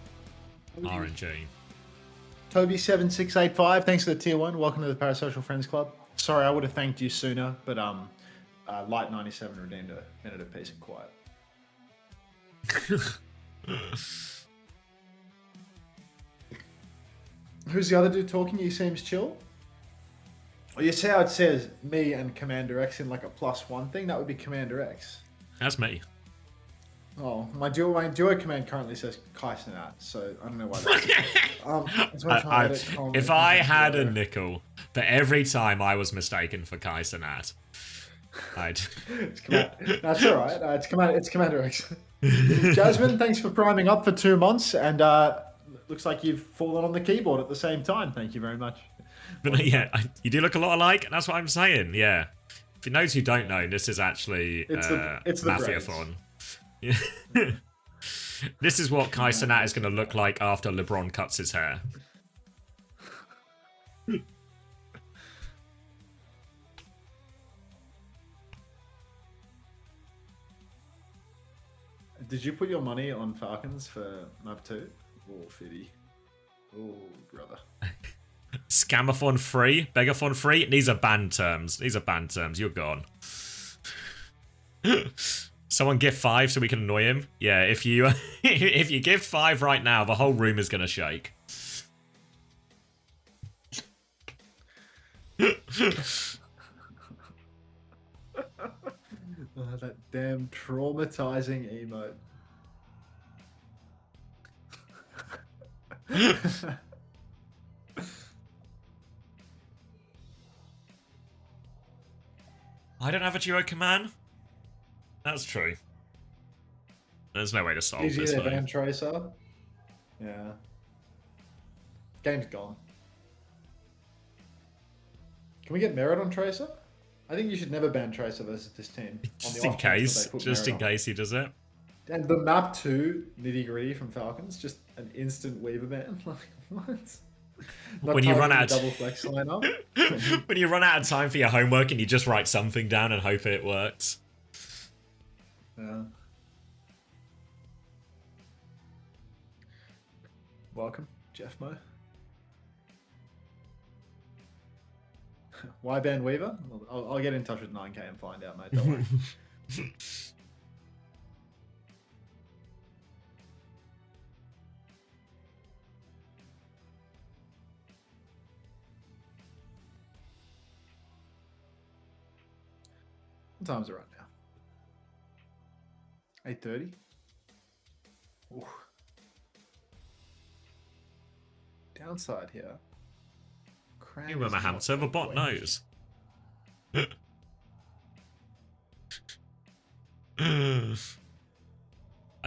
RNG. Toby7685, thanks for the tier 1. Welcome to the Parasocial Friends Club. Sorry, I would have thanked you sooner, but Light97 redeemed a minute of peace and quiet. Who's the other dude talking? He seems chill. Oh, you see how it says me and CommanderX in like a +1 thing? That would be CommanderX. That's me. Oh, my duo command currently says Kai Sinat, so I don't know why that's... If I had a nickel for every time I was mistaken for Kai Sinat, I'd... That's alright, it's CommanderX. Jasmine, thanks for priming up for 2 months, and looks like you've fallen on the keyboard at the same time. Thank you very much. But yeah, you do look a lot alike. That's what I'm saying. Yeah. For those who don't know, this is actually it's the Mafia-thon. Yeah. This is what Kai Sinat is going to look like after LeBron cuts his hair. Did you put your money on Falcons for map 2? Oh, 50. Oh, brother. Scamathon free? Begathon free? These are banned terms. You're gone. Someone gift 5 so we can annoy him? Yeah, if you if you gift 5 right now, the whole room is going to shake. Oh, that damn traumatizing emote. I don't have a duo command. That's true. There's no way to solve Easier this. to ban Tracer. Yeah. Game's gone. Can we get merit on Tracer? I think you should never ban Tracer versus this team. Just in case. Just in case he does it. And the map 2 nitty gritty from Falcons, just an instant Weaver ban. Like, what? Not When you run targeting out the of double flex lineup. when you run out of time for your homework and you just write something down and hope it works. Yeah. Welcome, Jeff Mo. Why Ben Weaver? I'll get in touch with 9K and find out, mate. Don't worry. What time's it right now? 8:30. Downside here. You remember hand server bot knows. I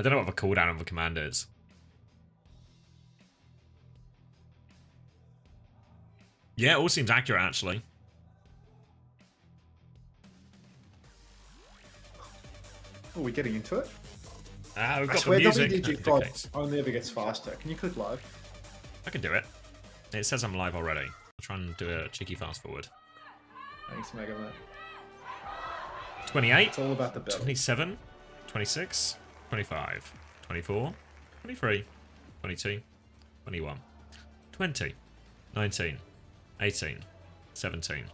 don't know what the cooldown of the command is. Yeah, it all seems accurate actually. Are we getting into it? We've I got the swear music. WDG That pod indicates. only ever gets faster. Can you click live? I can do it. It says I'm live already. I'll try and do a cheeky fast forward. Thanks, Mega Man. 28, It's all about the belly. 27, 26, 25, 24, 23, 22, 21, 20, 19, 18, 17,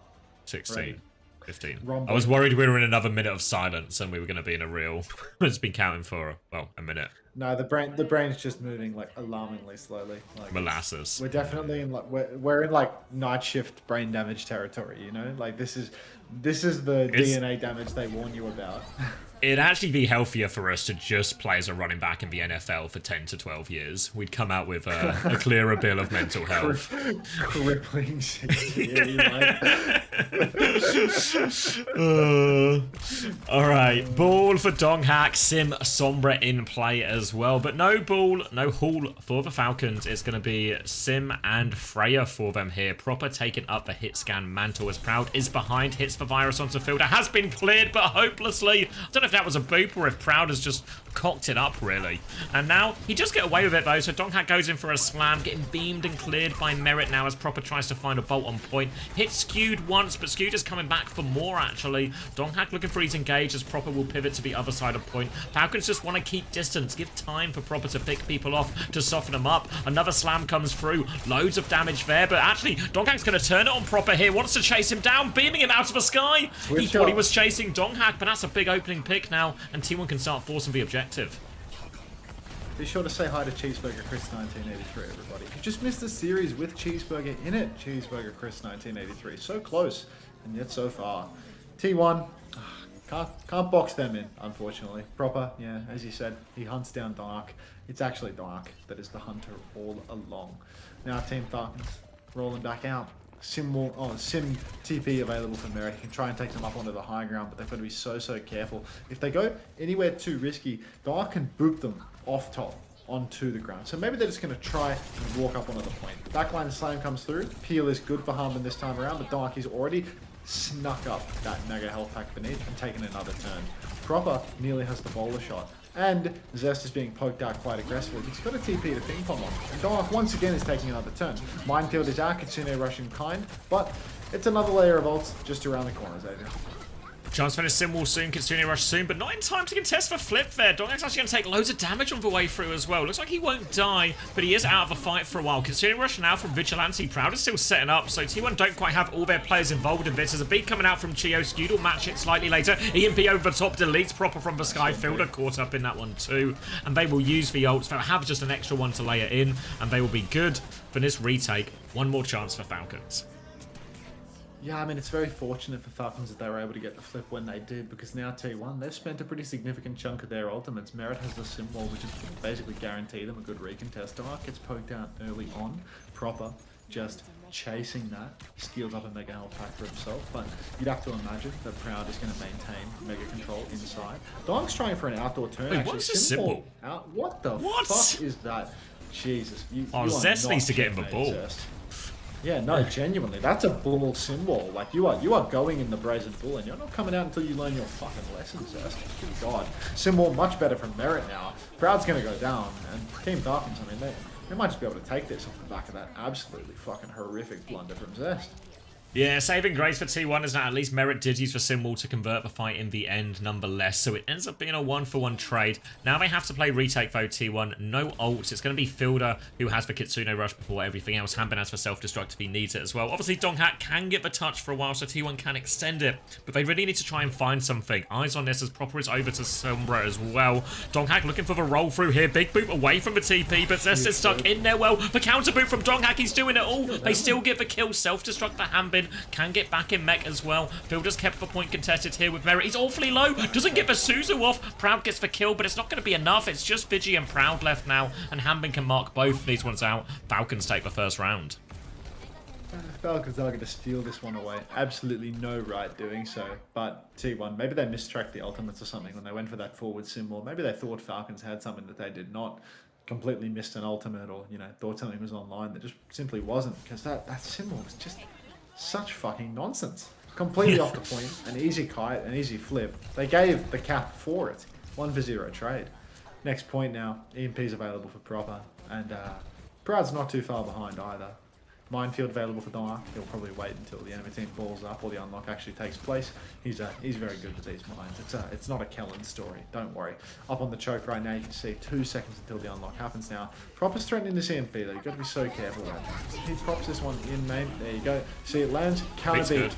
16, Right. 15. Rumble. I was worried we were in another minute of silence and we were going to be in a real... It's been counting for, well, a minute. No, the brain's just moving like alarmingly slowly. Like Molasses. we're definitely in like we're in like night shift brain damage territory. You know, like this is the DNA damage they warn you about. It'd actually be healthier for us to just play as a running back in the NFL for 10 to 12 years. We'd come out with a clearer bill of mental health. Crippling shit. All right, ball for Donghack, Sim Sombra in play as well, but no ball, no haul for the Falcons. It's going to be Sim and Freya for them here. Proper taking up the hit scan mantle as Proud is behind, hits the virus onto field. It has been cleared, but hopelessly. I don't know if that was a boop or if Proud has just cocked it up, really. And now he does get away with it, though, so Donghack goes in for a slam, getting beamed and cleared by Merit now as Proper tries to find a bolt on point. Hit Skewed once, but Skewed is coming back for more, actually. Donghack looking for his engage as Proper will pivot to the other side of point. Falcons just want to keep distance, give time for Proper to pick people off, to soften them up. Another slam comes through, loads of damage there, but actually, Donghack's going to turn it on Proper here, wants to chase him down, beaming him out of the sky. He thought he was chasing Donghack, but that's a big opening pick now, and T1 can start forcing the objective. Be sure to say hi to Cheeseburger Chris 1983, everybody. You just missed the series with Cheeseburger in it. Cheeseburger Chris 1983. So close, and yet so far. T1, can't box them in, unfortunately. Proper, yeah, as you said, he hunts down Dark. It's actually Dark that is the hunter all along. Now Team Falcons rolling back out. Sim TP available for Merit. He can try and take them up onto the high ground, but they've got to be so careful. If they go anywhere too risky, Dark can boop them off top onto the ground. So maybe they're just going to try and walk up onto the point. Backline slam comes through. Peel is good for Harmon this time around, but Dark is already snuck up that mega health pack beneath and taken another turn. Proper nearly has the bowler shot. And Zest is being poked out quite aggressively. He's got a TP to ping pong on. And Dark once again is taking another turn. Minefield is out, Kitsune rushing kind, but it's another layer of ults just around the corner, Xavier. Chance finish Sim will soon, Kitsune rush soon, but not in time to contest the flip there. Donghack's actually going to take loads of damage on the way through as well. Looks like he won't die, but he is out of the fight for a while. Kitsune rush now from Vigilante. Proud is still setting up, so T1 don't quite have all their players involved in this. There's a beat coming out from Chio. Skewed will match it slightly later. EMP over the top, deletes Proper from the sky. Fielder caught up in that one too, and they will use the ults. They'll have just an extra one to layer in, and they will be good for this retake. One more chance for Falcons. Yeah, I mean, it's very fortunate for Falcons that they were able to get the flip when they did, because now T1, they've spent a pretty significant chunk of their ultimates. Merit has the sim wall, which is basically guaranteed them a good recontest. Dark gets poked out early on. Proper just chasing that. Steals up a mega health pack for himself, but you'd have to imagine that Proud is going to maintain mega control inside. Dark's trying for an outdoor turn. Wait, what's this symbol? Out. What the fuck is that? Jesus. You Zest needs to get him the ball. Zest. Yeah, no, genuinely, that's a bull symbol. Like, you are going in the brazen bull, and you're not coming out until you learn your fucking lessons, Zest. Good God. Symbol much better from Merit now. Proud's going to go down, and Team Falcons, I mean, They might just be able to take this off the back of that absolutely fucking horrific blunder from Zest. Yeah, saving grace for T1 is that at least Merit did use for Symbol to convert the fight in the end nonetheless, so it ends up being a 1-for-1 trade. Now they have to play retake though, T1. No ults. It's going to be Fielder who has the Kitsune Rush before everything else. Hanbin has for self-destruct if he needs it as well. Obviously, Donghak can get the touch for a while, so T1 can extend it, but they really need to try and find something. Eyes on this as Proper is over to Sombra as well. Donghak looking for the roll through here. Big boot away from the TP, but Zest is stuck in there well. The counter boot from Donghak, he's doing it all. They still get the kill. Self-destruct for Hanbin. Can get back in mech as well. Fielder's kept the point contested here with Merit. He's awfully low. Doesn't get the Suzu off. Proud gets the kill, but it's not going to be enough. It's just Vigi and Proud left now, and Hanbin can mark both of these ones out. Falcons take the first round. Falcons are going to steal this one away. Absolutely no right doing so. But T1, maybe they mistracked the ultimates or something when they went for that forward symbol. Maybe they thought Falcons had something that they did not. Completely missed an ultimate, or, you know, thought something was online that just simply wasn't, because that symbol was just such fucking nonsense. Completely off the point. An easy kite, an easy flip. They gave the cap for it. 1-for-0 trade. Next point now. EMP's available for Proper. And Proud's not too far behind either. Minefield available for Donghak. He'll probably wait until the enemy team balls up or the unlock actually takes place. He's very good with these mines. It's not a Kellen story. Don't worry. Up on the choke right now, you can see 2 seconds until the unlock happens now. Proper's threatening this EMP though. You've got to be so careful about that. He props this one in main. There you go. See it lands. Counter beat.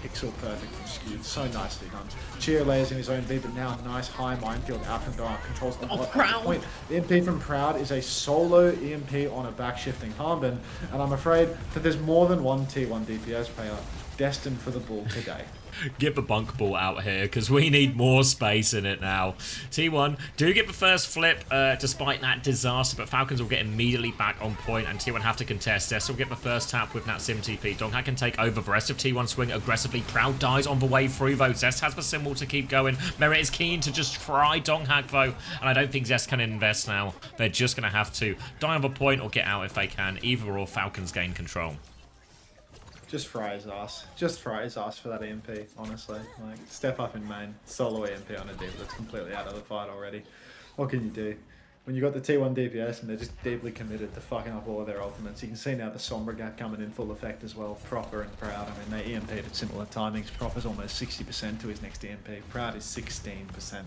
Pixel perfect from Skewed. So nicely done. Cheer layers in his own beat, but now nice high minefield out from Donghak. Controls the point. The EMP from Proud is a solo EMP on a back-shifting Hanbin, and I'm afraid that there's more than one T1 DPS player destined for the ball today. Get the bunk ball out here, because we need more space in it now. T1 do get the first flip despite that disaster, but Falcons will get immediately back on point, and T1 have to contest. Zest will get the first tap with that Sim TP. Donghak can take over the rest of T1 swing aggressively. Proud dies on the way through though. Zest has the symbol to keep going. Merit is keen to just try Donghak though, and I don't think Zest can invest now. They're just going to have to die on the point or get out if they can. Either or, Falcons gain control. Just fry his ass. Just fry his ass for that EMP, honestly. Like, step up in main, solo EMP on a div that's completely out of the fight already. What can you do? When you got the T1 DPS and they're just deeply committed to fucking up all of their ultimates, you can see now the Sombra gap coming in full effect as well. Proper and Proud. I mean, they EMP'd at similar timings. Proper's almost 60% to his next EMP. Proud is 16%.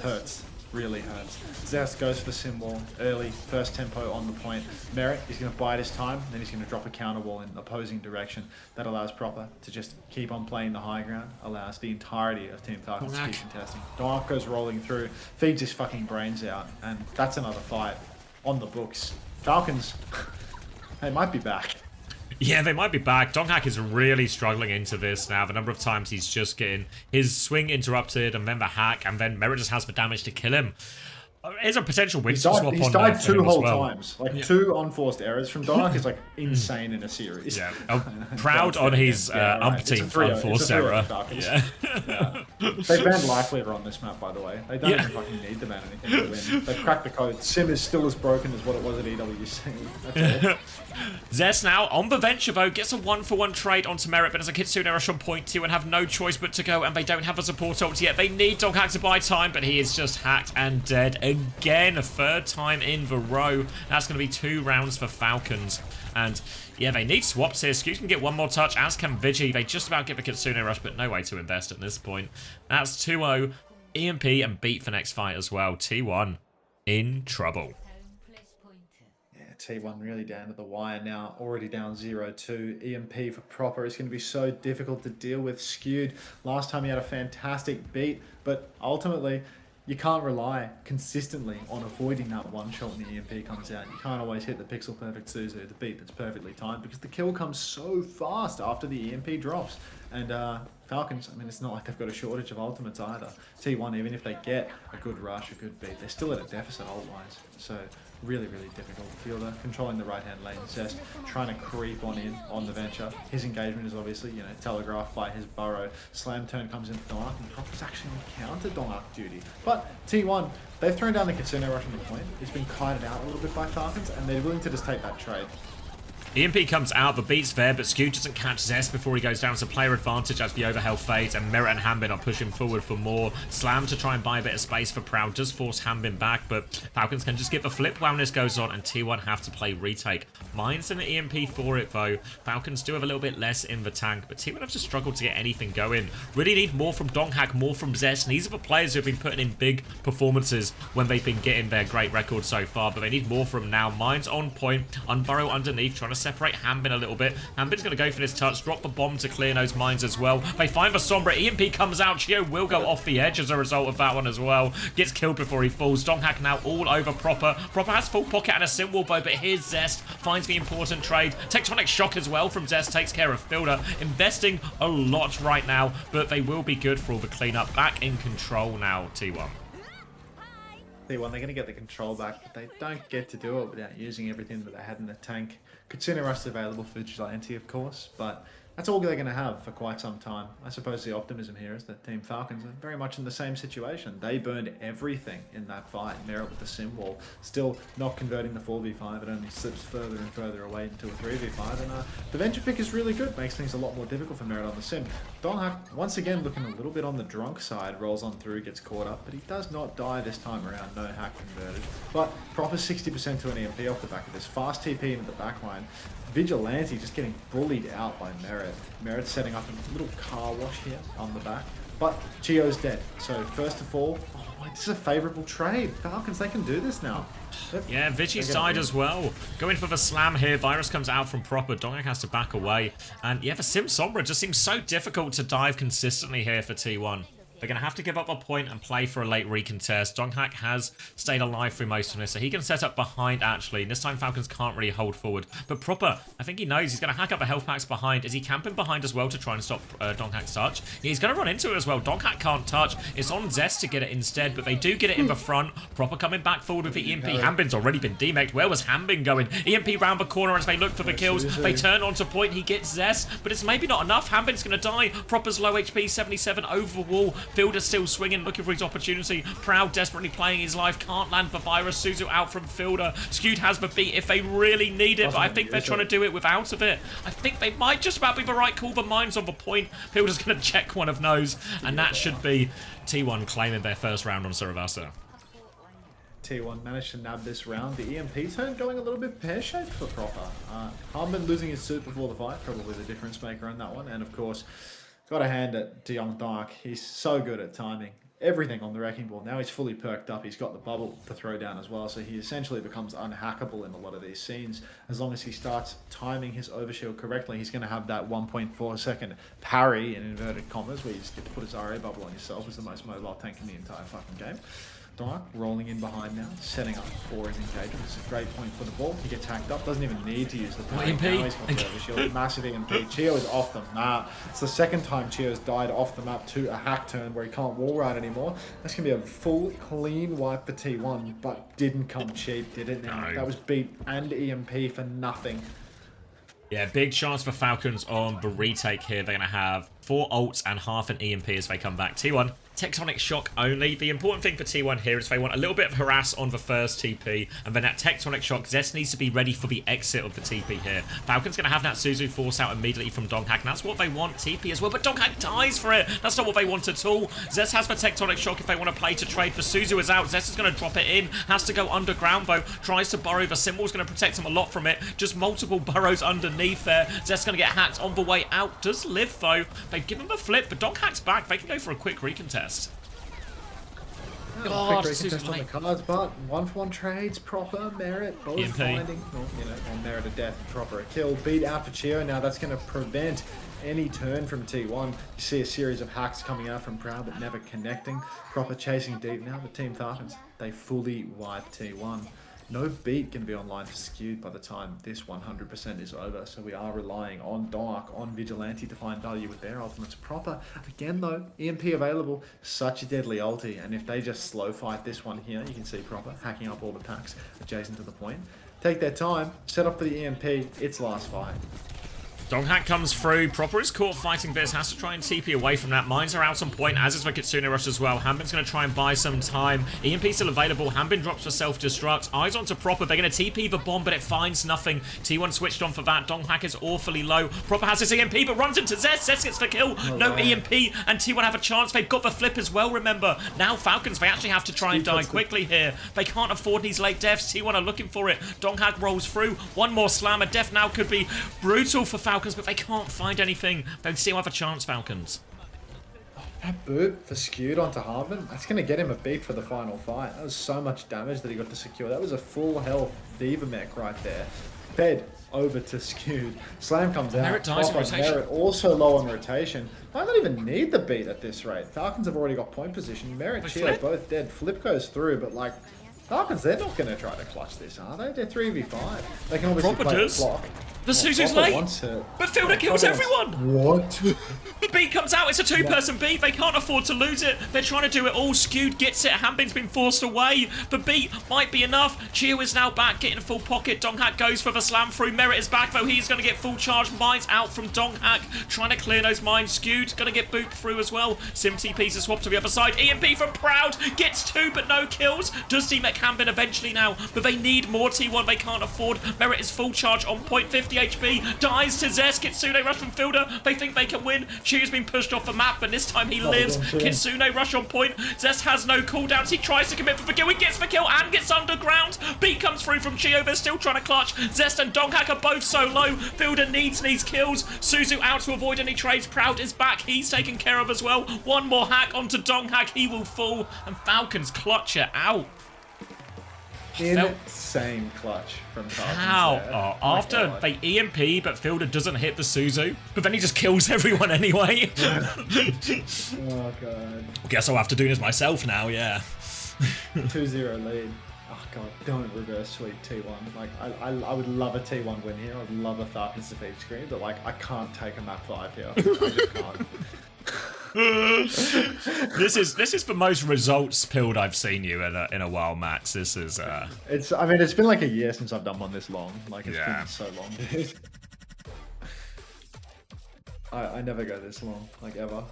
Hurts. Really hurts. Zest goes for the symbol early, first tempo on the point. Merit is going to bide his time, then he's going to drop a counter wall in opposing direction. That allows Proper to just keep on playing the high ground, allows the entirety of Team Falcons to keep contesting. Donghak goes rolling through, feeds his fucking brains out, and that's another fight on the books. Falcons, they might be back. Yeah, they might be back. Donghak is really struggling into this now. The number of times he's just getting his swing interrupted and then the hack, and then Merit just has the damage to kill him. There's a potential Winston swap on He's died 2 whole well. times. Like, 2 unforced errors from Donghak is like insane in a series. Yeah, Proud on his umpteenth unforced error. Yeah. They banned Lifeleader on this map, by the way. They don't even fucking need to ban anything to win. They've cracked the code. Sim is still as broken as what it was at EWC. That's all. Zest now on the venture though, gets a 1-for-1 trade onto Merit, but as a Kitsune Rush on point 2 and have no choice but to go, and they don't have a support ult yet. They need Donghak to buy time, but he is just hacked and dead again. A 3rd time in the row. That's going to be 2 rounds for Falcons. And yeah, they need swaps here. Skewed can get 1 more touch, as can Vigi. They just about get the Kitsune Rush, but no way to invest at this point. That's 2-0. EMP and beat for next fight as well. T1 in trouble. T1 really down to the wire now, already down 0-2. EMP for Proper is going to be so difficult to deal with. Skewed, last time he had a fantastic beat, but ultimately you can't rely consistently on avoiding that one shot when the EMP comes out. You can't always hit the pixel perfect Suzu, the beat that's perfectly timed, because the kill comes so fast after the EMP drops. And Falcons, I mean, it's not like they've got a shortage of ultimates either. T1, even if they get a good rush, a good beat, they're still at a deficit ult-wise. So really, really difficult. Fielder controlling the right-hand lane. Zest trying to creep on in on the venture. His engagement is obviously, you know, telegraphed by his burrow. Slam turn comes in for Donghak, and Proper's actually on counter Donghak duty. But T1, they've thrown down the Kitsune Rush on the point. It's been kited out a little bit by Falcons, and they're willing to just take that trade. EMP comes out, the beat's there, but Skew doesn't catch Zest before he goes down. So player advantage as the overhead fades, and Merit and Hambin are pushing forward for more. Slam to try and buy a bit of space for Proud does force Hambin back, but Falcons can just get the flip while this goes on, and T1 have to play retake. Mines and the EMP for it, though. Falcons do have a little bit less in the tank, but T1 have just struggled to get anything going. Really need more from Donghak, more from Zest, and these are the players who have been putting in big performances when they've been getting their great record so far, but they need more from them now. Mines on point, Unburrow underneath, trying to separate Hambin a little bit. Hambin's going to go for this touch, drop the bomb to clear those mines as well. They find the Sombra, EMP comes out, Chio will go off the edge as a result of that one as well. Gets killed before he falls. Donghak now all over Proper. Proper has full pocket and a Simwall bow, but here's Zest, finds the important trade. Tectonic Shock as well from Zest, takes care of Fielder. Investing a lot right now, but they will be good for all the cleanup. Back in control now, T1. T1, they're going to get the control back, but they don't get to do it without using everything that they had in the tank. Katsuna Rust available for Vigilante, of course, but that's all they're going to have for quite some time. I suppose the optimism here is that Team Falcons are very much in the same situation. They burned everything in that fight. Merit with the Simwall, still not converting the 4v5. It only slips further and further away into a 3v5. And the Venture pick is really good, makes things a lot more difficult for Merit on the Sim. Donghak, once again, looking a little bit on the drunk side, rolls on through, gets caught up, but he does not die this time around. No hack converted. But Proper 60% to an EMP off the back of this. Fast TP into the backline. Vigilante just getting bullied out by Merit. Merit setting up a little car wash here on the back. But Chio's dead. So first of all, this is a favourable trade. Falcons, they can do this now. Yeah, Vigi's died as well. Going for the slam here. Virus comes out from Proper. Donghak has to back away. And yeah, the Sim Sombra just seems so difficult to dive consistently here for T1. They're going to have to give up a point and play for a late recontest. Donghak has stayed alive through most of this, so he can set up behind, actually. And this time, Falcons can't really hold forward. But Proper, I think he knows he's going to hack up the health packs behind. Is he camping behind as well to try and stop Donghak's touch? Yeah, he's going to run into it as well. Donghak can't touch. It's on Zest to get it instead, but they do get it in the front. Proper coming back forward with the EMP. Hambin's already been demeched. Where was Hambin going? EMP round the corner as they look for the kills. They turn onto point. He gets Zest, but it's maybe not enough. Hambin's going to die. Proper's low HP, 77 over the wall. Fielder's still swinging, looking for his opportunity. Proud desperately playing his life, can't land the Virus. Suzu out from Fielder. Skewed has the beat if they really need it, but I think they're trying to do it without of it. I think they might just about be the right call. The mine's on the point. Fielder's going to check one of those, and that should be T1 claiming their first round on Saravasa. T1 managed to nab this round. The EMP turn going a little bit pear-shaped for Proper. Hambin losing his suit before the fight, probably the difference maker in that one, and of course, got a hand at Donghak. He's so good at timing everything on the wrecking ball. Now he's fully perked up. He's got the bubble to throw down as well, so he essentially becomes unhackable in a lot of these scenes. As long as he starts timing his overshield correctly, he's going to have that 1.4 second parry in inverted commas, where you just get to put his RA bubble on yourself. Is the most mobile tank in the entire fucking game. Donghak rolling in behind now, setting up for his engagement. It's a great point for the ball. He gets hacked up, doesn't even need to use the parry. Now he's got the overshield. Massive EMP. Chio is off the map. It's the second time Chio's died off the map to a hack turn where he can't wall ride anymore. That's going to be a full clean wipe for T1, but didn't come cheap, did it now? No. That was beat and EMP for nothing. Yeah, big chance for Falcons on the retake here. They're going to have 4 ults and half an EMP as they come back. T1, Tectonic Shock only. The important thing for T1 here is they want a little bit of harass on the first TP, and then that Tectonic Shock, Zest needs to be ready for the exit of the TP here. Falcon's going to have that Suzu force out immediately from Donghak, and that's what they want, TP as well, but Donghak dies for it. That's not what they want at all. Zest has the Tectonic Shock if they want to play to trade. The Suzu is out. Zest is going to drop it in, has to go underground though, tries to burrow. The Symbol's going to protect him a lot from it. Just multiple burrows underneath there. Zest's going to get hacked on the way out. Does live though. They've given him a flip, but Donghak's back. They can go for a quick recontest. Quick recontest on the cards, but 1-for-1 trades, Proper, Merit, both EMP. finding, on Merit a death, Proper a kill, beat out for Chio. Now that's going to prevent any turn from T1. You see a series of hacks coming out from Proud, but never connecting. Proper chasing deep. Now the Team Falcons, they fully wipe T1. No beat going to be online for Skewed by the time this 100% is over, so we are relying on Dark, on Vigilante to find value with their ultimates. Proper, again though, EMP available, such a deadly ulti, and if they just slow fight this one here, you can see Proper hacking up all the packs adjacent to the point. Take their time, set up for the EMP, it's last fight. Donghack comes through. Proper is caught fighting this. Has to try and TP away from that. Mines are out on point, as is for Kitsune Rush as well. Hanbin's going to try and buy some time. EMP still available. Hanbin drops for self-destruct. Eyes onto Proper. They're going to TP the bomb, but it finds nothing. T1 switched on for that. Donghack is awfully low. Proper has his EMP, but runs into Zest. Zest gets the kill. No EMP, and T1 have a chance. They've got the flip as well, remember. Now Falcons, they actually have to try and die quickly here. They can't afford these late deaths. T1 are looking for it. Donghack rolls through. One more slam. A death now could be brutal for Falcons, but they can't find anything. They still have a chance, Falcons. That boot for skewed onto Harbin, that's going to get him a beat for the final fight. That was so much damage that he got to secure. That was a full health Diva mech right there. Fed over to skewed. Slam comes out. Merit dies in rotation. Merit also low on rotation. Might not even need the beat at this rate. Falcons have already got point position. Merit, Cheer, both dead. Flip goes through, but like, Falcons, they're not going to try to clutch this, are they? They're 3v5. They can obviously play the clock. The Suzu's late, but Fielder kills everyone! What? The beat comes out, it's a two-person beat, they can't afford to lose it. They're trying to do it all, Skewed gets it, Hanbin's been forced away. The beat might be enough. Chio is now back, getting a full pocket. Donghack goes for the slam through. Merit is back, though he's going to get full charge. Mines out from Donghack, trying to clear those mines. Skewed going to get booped through as well. Sim TP's a swap to the other side. EMP from Proud, gets two, but no kills. Does team at Hanbin eventually now, but they need more T1, they can't afford. Merit is full charge on point, 50 HP, dies to Zest. Kitsune rush from Fielder, they think they can win. Chio's been pushed off the map, but this time he lives. Kitsune rush on point. Zest has no cooldowns, he tries to commit for the kill, he gets the kill and gets underground. Beat comes through from Chio, they're still trying to clutch. Zest and Donghack are both so low. Fielder needs these kills. Suzu out to avoid any trades. Proud is back, he's taken care of as well. One more hack onto Donghack, he will fall, and Falcons clutch it out. Insane clutch from Falcons. How? Oh, after they EMP, but Fielder doesn't hit the Suzu, but then he just kills everyone anyway. Oh, God. Guess I'll have to do this myself now, yeah. 2-0 lead. Oh, God, don't reverse sweep T1. Like, I would love a T1 win here. I would love a Falcons defeat screen, but, like, I can't take a map 5 here. I just can't. This is the most results pilled I've seen you in a while, Max. This is It's been like a year since I've done one this long. Like it's been so long, dude. I never go this long, like ever.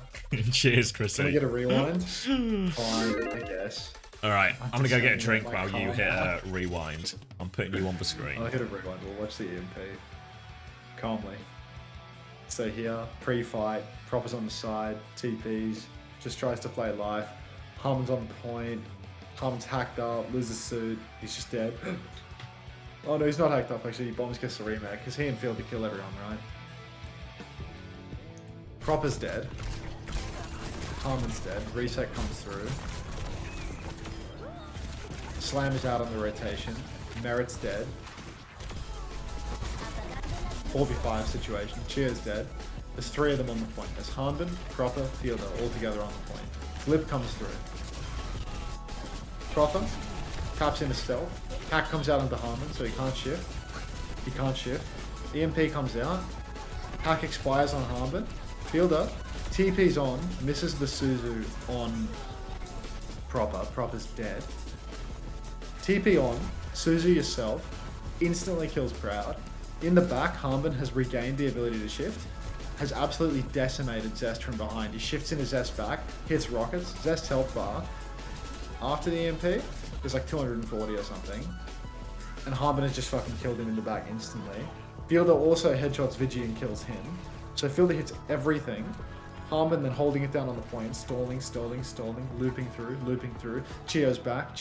Cheers, Chrissy. Can we get a rewind? Fine, I guess. Alright, I'm gonna go get a drink while you hit a rewind. I'm putting you on the screen. I'll hit a rewind, we'll watch the EMP. Calmly. So here, pre-fight, Proper's on the side, TPs, just tries to play life. Harmon's on point, Harmon's hacked up, loses suit, he's just dead. Oh no, he's not hacked up actually, Bombs gets the remake, because he and Fielder kill everyone, right? Proper's dead. Harmon's dead, reset comes through. Slam is out on the rotation, Merit's dead. 4v5 situation. Cheer's dead. There's 3 of them on the point. There's Hanbin, Proper, Fielder, all together on the point. Flip comes through. Proper taps into stealth. Hack comes out onto Hanbin, so he can't shift. He can't shift. EMP comes out. Hack expires on Hanbin. Fielder TP's on, misses the Suzu on Proper. Proper's dead. TP on, Suzu yourself, instantly kills Proud. In the back, Hanbin has regained the ability to shift, has absolutely decimated Zest from behind. He shifts into Zest back, hits rockets, Zest health bar. After the EMP, there's like 240 or something. And Hanbin has just fucking killed him in the back instantly. Fielder also headshots Vigi and kills him. So Fielder hits everything. Hanbin then holding it down on the point, stalling, looping through. Chio's back.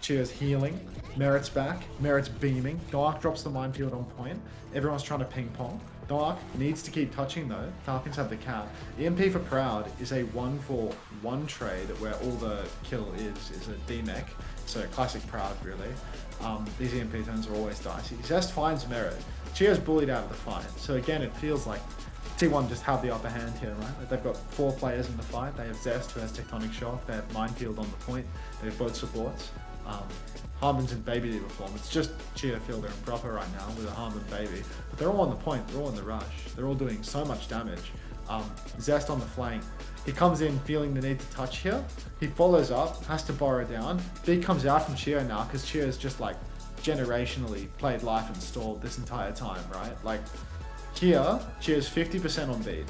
Chio's healing. Merit's back. Merit's beaming. Dark drops the minefield on point. Everyone's trying to ping pong. Dark needs to keep touching though. Falcons have the cap. EMP for Proud is a 1-for-1 trade where all the kill is a D-mech. So classic Proud really. These EMP turns are always dicey. Zest finds Merit. Chio's bullied out of the fight. So again, it feels like T1 just have the upper hand here, right? They've got 4 players in the fight. They have Zest, who has Tectonic Shock. They have Minefield on the point. They have both supports. Harmon's in Baby Diva form. It's just Chia, Fielder, and Proper right now with a Harmon Baby. But they're all on the point. They're all in the rush. They're all doing so much damage. Zest on the flank. He comes in feeling the need to touch here. He follows up, has to borrow down. Beat comes out from Chia now because Chia's just like generationally played life and stalled this entire time, right? Like, Here, Cheer's 50% on beat.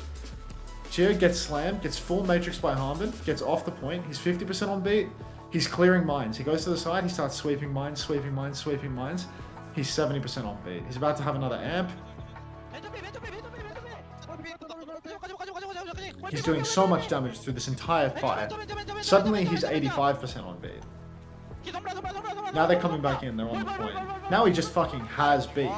Cheer gets slammed, gets full matrix by Harmon, gets off the point. He's 50% on beat. He's clearing mines. He goes to the side, he starts sweeping mines, sweeping mines, sweeping mines. He's 70% on beat. He's about to have another amp. He's doing so much damage through this entire fight. Suddenly he's 85% on beat. Now they're coming back in, they're on the point. Now he just fucking has beat.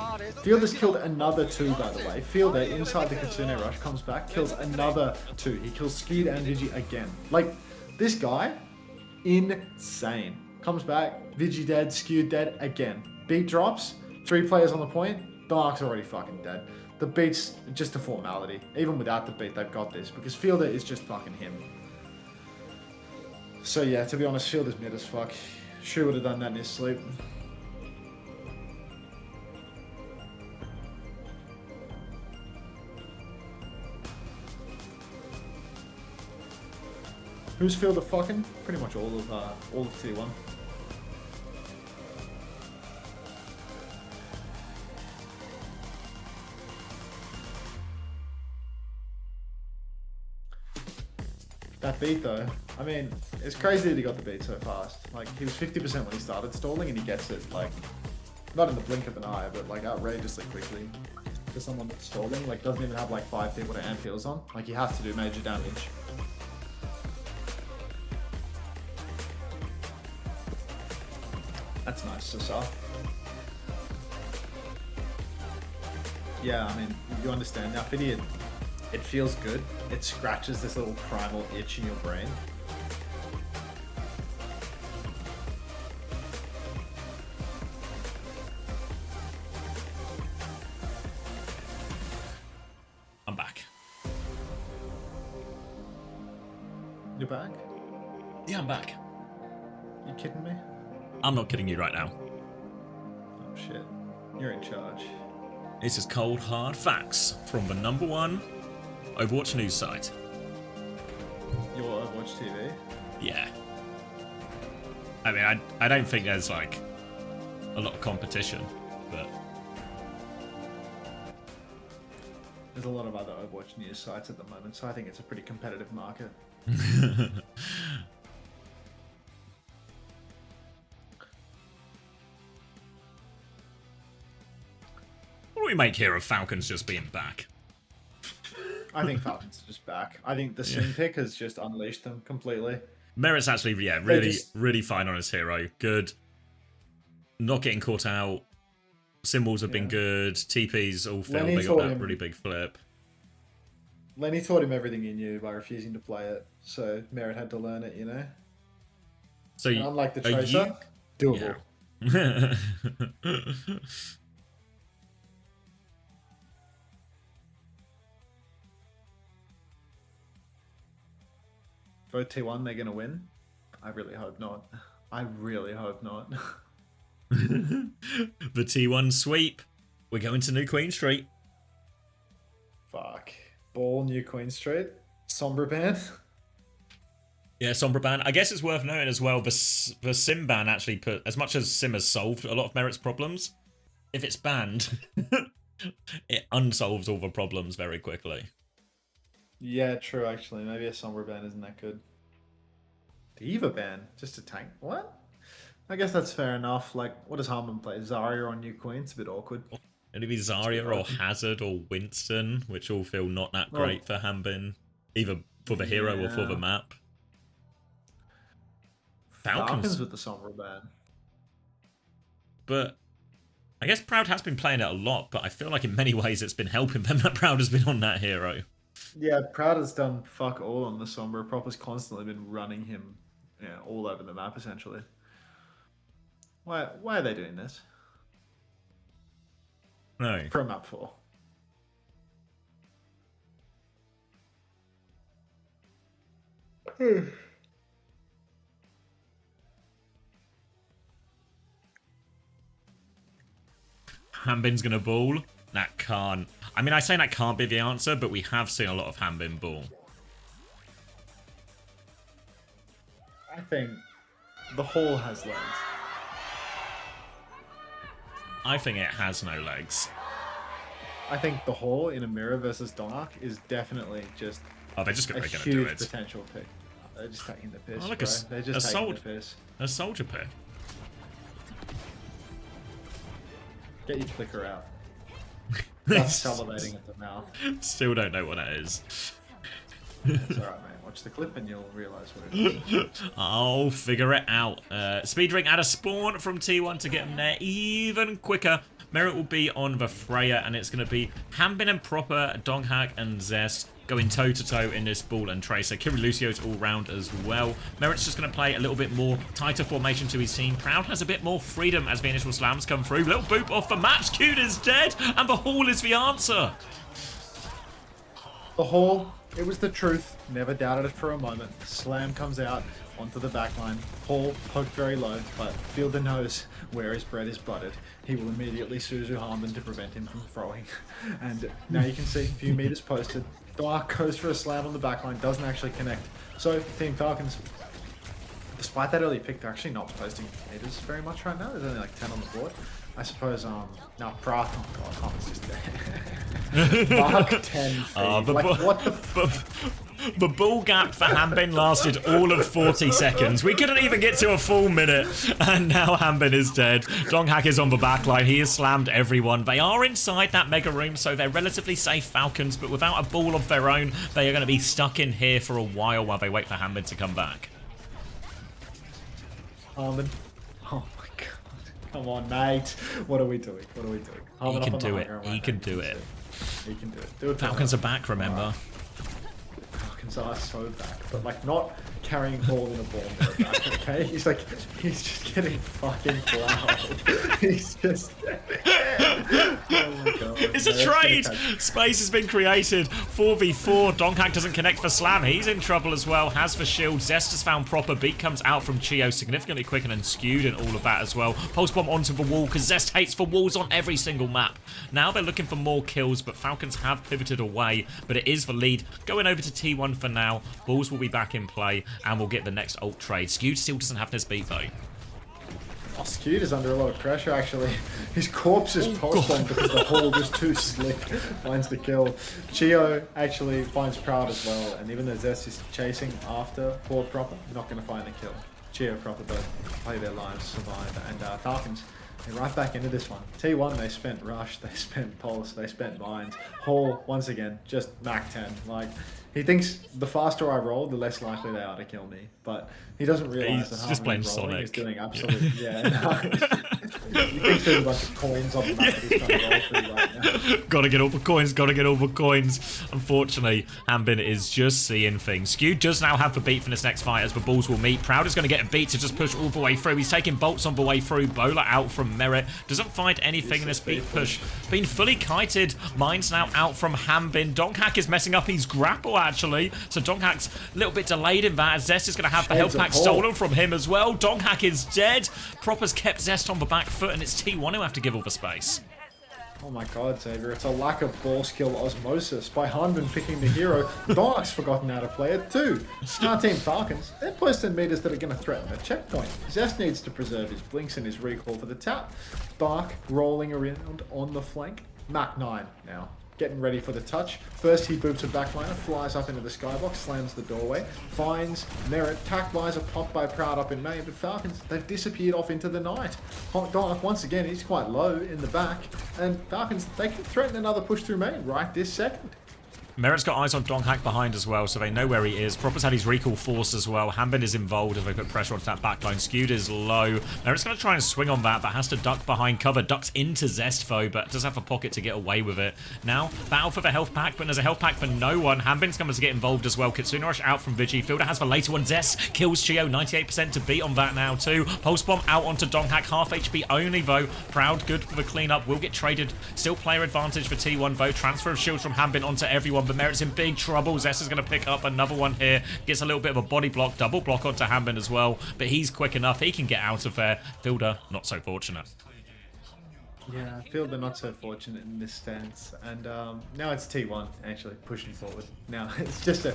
Fielder's killed another 2, by the way. Fielder, inside the Kitsune Rush, comes back, kills another 2. He kills Skewed and Vigi again. Like, this guy, insane. Comes back, Vigi dead, Skewed dead, again. Beat drops, 3 players on the point, the Mark's already fucking dead. The beat's just a formality. Even without the beat, they've got this, because Fielder is just fucking him. So yeah, to be honest, Fielder's mid as fuck. Sure would have done that in his sleep. Who's Fielder fucking? Pretty much all of T1. That beat though, I mean, it's crazy that he got the beat so fast. Like, he was 50% when he started stalling and he gets it, like, not in the blink of an eye, but like outrageously quickly. For someone that's stalling, like, doesn't even have like 5 people to amp heals on. Like, he has to do major damage. That's nice, Sasa. Yeah, I mean, you understand now, Fiddy, it feels good. It scratches this little primal itch in your brain. I'm back. You're back? Yeah, I'm back. You kidding me? I'm not kidding you right now. Oh shit. You're in charge. This is cold, hard facts from the #1 Overwatch news site. Your Overwatch TV? Yeah. I mean, I don't think there's like a lot of competition, but there's a lot of other Overwatch news sites at the moment, so I think it's a pretty competitive market. What do we make here of Falcons just being back? I think Falcons are just back. I think the Sim pick has just unleashed them completely. Merit's actually, yeah, really fine on his hero. Good. Not getting caught out. Symbols have been good. TP's all filled. They got that really big flip. Lenny taught him everything he knew by refusing to play it, so Merit had to learn it, you know? So and unlike the Tracer, doable. Yeah. Vote T1, they're going to win? I really hope not. I really hope not. The T1 sweep. We're going to New Queen Street. Fuck. Ball, New Queen Street. Sombra ban. Yeah, Sombra ban. I guess it's worth noting as well, the Sim ban actually put, as much as Sim has solved a lot of Merit's problems, if it's banned, it unsolves all the problems very quickly. Yeah, true, actually. Maybe a Sombra ban isn't that good. The Eva ban? Just a tank? What? I guess that's fair enough. Like, what does Harmon play? Zarya on New Queen? It's a bit awkward. It'd be Zarya or Hazard or Winston, which all feel not that great for Hanbin, either for the hero or for the map. Falcons with the Sombra ban. But I guess Proud has been playing it a lot, but I feel like in many ways it's been helping them that Proud has been on that hero. Yeah, Proud has done fuck all on the Sombra. Prop has constantly been running him all over the map, essentially. Why are they doing this? No. For a map 4. Hanbin's gonna ball. That can't. I mean, I say that can't be the answer, but we have seen a lot of Hanbin ball. I think the hall has legs. I think it has no legs. I think the Hall in a mirror versus Donark is definitely just Oh, they're just a gonna do huge it. potential pick. They're just taking the piss, Oh, look, bro. They're just taking the piss. A soldier pick. Get your clicker out. That's salivating at the mouth. Still don't know what it is. It's alright, mate. Watch the clip and you'll realise what it is. I'll figure it out. Speed ring out a spawn from T1 to get him there even quicker. Merit will be on the Freya, and it's going to be Hambin and Proper, Donghak and Zest going toe-to-toe in this Ball and Tracer. Kiri Lucio's all round as well. Merit's just going to play a little bit more tighter formation to his team. Proud has a bit more freedom as the initial slams come through. Little boop off the maps. Cute is dead, and the Hall is the answer. The Hall, it was the truth. Never doubted it for a moment. Slam comes out onto the backline. Hall poked very low, but Fielder knows where his bread is buttered. He will immediately Suzu Harmon to prevent him from throwing. And now you can see a few meters posted. Dark goes for a slam on the backline, doesn't actually connect. So, Team Falcons, despite that early pick, they're actually not posting meters very much right now. There's only like 10 on the board. I suppose, now Pratt, oh god, Harmon's just there. Mark 10 feed. Like, what the The ball gap for Hambin lasted all of 40 seconds. We couldn't even get to a full minute, and now Hambin is dead. Donghak is on the backline. He has slammed everyone. They are inside that mega room, so they're relatively safe, Falcons, but without a ball of their own, they are going to be stuck in here for a while they wait for Hambin to come back. Harmon. Oh my god. Come on, mate. What are we doing? What are we doing? He can do it. He can do it. He can do it. Do it. Falcons are back, remember? Falcons are so back, but like not carrying ball in a ball back, okay? He's just getting fucking plowed. He's just oh my god. It's a trade! Space has been created. 4v4. Donghak doesn't connect for Slam. He's in trouble as well. Has for shield. Zest has found Proper. Beat comes out from Chio significantly quicker and skewed and all of that as well. Pulse bomb onto the wall because Zest hates for walls on every single map. Now they're looking for more kills, but Falcons have pivoted away. But it is the lead. Going over to T1 for now. Balls will be back in play and we'll get the next ult trade. Skewed still doesn't have this beat though. Oh, Skewed is under a lot of pressure actually. His corpse is post-bombed because the Hall is too slick. Finds the kill. Chio actually finds Proud as well, and even though Zest is chasing after poor Proper, not going to find the kill. Chio, Proper both play their lives, survive, and Falcons, they're right back into this one. T1, they spent Rush, they spent Pulse, they spent Mines. Hall, once again, just Mac 10. Like, he thinks the faster I roll, the less likely they are to kill me. But he doesn't realize that just playing Harmony rolling is Sonic. doing absolutely he thinks there's a bunch of coins on the map that he's trying to roll through right now. Gotta get all the coins, gotta get all the coins. Unfortunately, Hambin is just seeing things. Skew does now have the beat for this next fight as the balls will meet. Proud is going to get a beat to just push all the way through. He's taking bolts on the way through. Bowler out from Merit. Doesn't find anything in this beat push. Been fully kited. Mine's now out from Hambin. Donghak is messing up his grapple actually. So Donghak's a little bit delayed in that. Zest is going to have the health pack stolen from him as well. Donghak is dead. Proper's kept Zest on the back foot and it's T1 who have to give all the space. Oh my god, Xavier, it's a lack of ball skill osmosis by Hanman picking the hero. Dark's forgotten how to play it too. Our Team Falcons, they're posting meters that are going to threaten a checkpoint. Zest needs to preserve his blinks and his recall for the tap. Dark rolling around on the flank. Mach 9 now. Getting ready for the touch. First he boops a backliner, flies up into the skybox, slams the doorway, finds Merit, tack visor popped by Proud up in main, but Falcons, they've disappeared off into the night. Dark, once again, he's quite low in the back, and Falcons, they can threaten another push through main right this second. Merit's got eyes on Donghak behind as well, so they know where he is. Proper's had his recall forced as well. Hambin is involved as they put pressure onto that backline. Skewed is low. Merit's going to try and swing on that, but has to duck behind cover. Ducks into Zest, though, but does have a pocket to get away with it. Now, battle for the health pack, but there's a health pack for no one. Hambin's coming to get involved as well. Kitsune Rush out from Vigi. Fielder has the later one. Zest kills Chio. 98% to beat on that now, too. Pulse Bomb out onto Donghak. Half HP only, though. Proud, good for the cleanup. Will get traded. Still player advantage for T1, though. Transfer of shields from Hambin onto everyone, but Merit's in big trouble. Zest is going to pick up another one here. Gets a little bit of a body block, double block onto Hambin as well. But he's quick enough. He can get out of there. Fielder, not so fortunate. Yeah, Fielder not so fortunate in this stance. And now it's T1 actually pushing forward. Now it's just a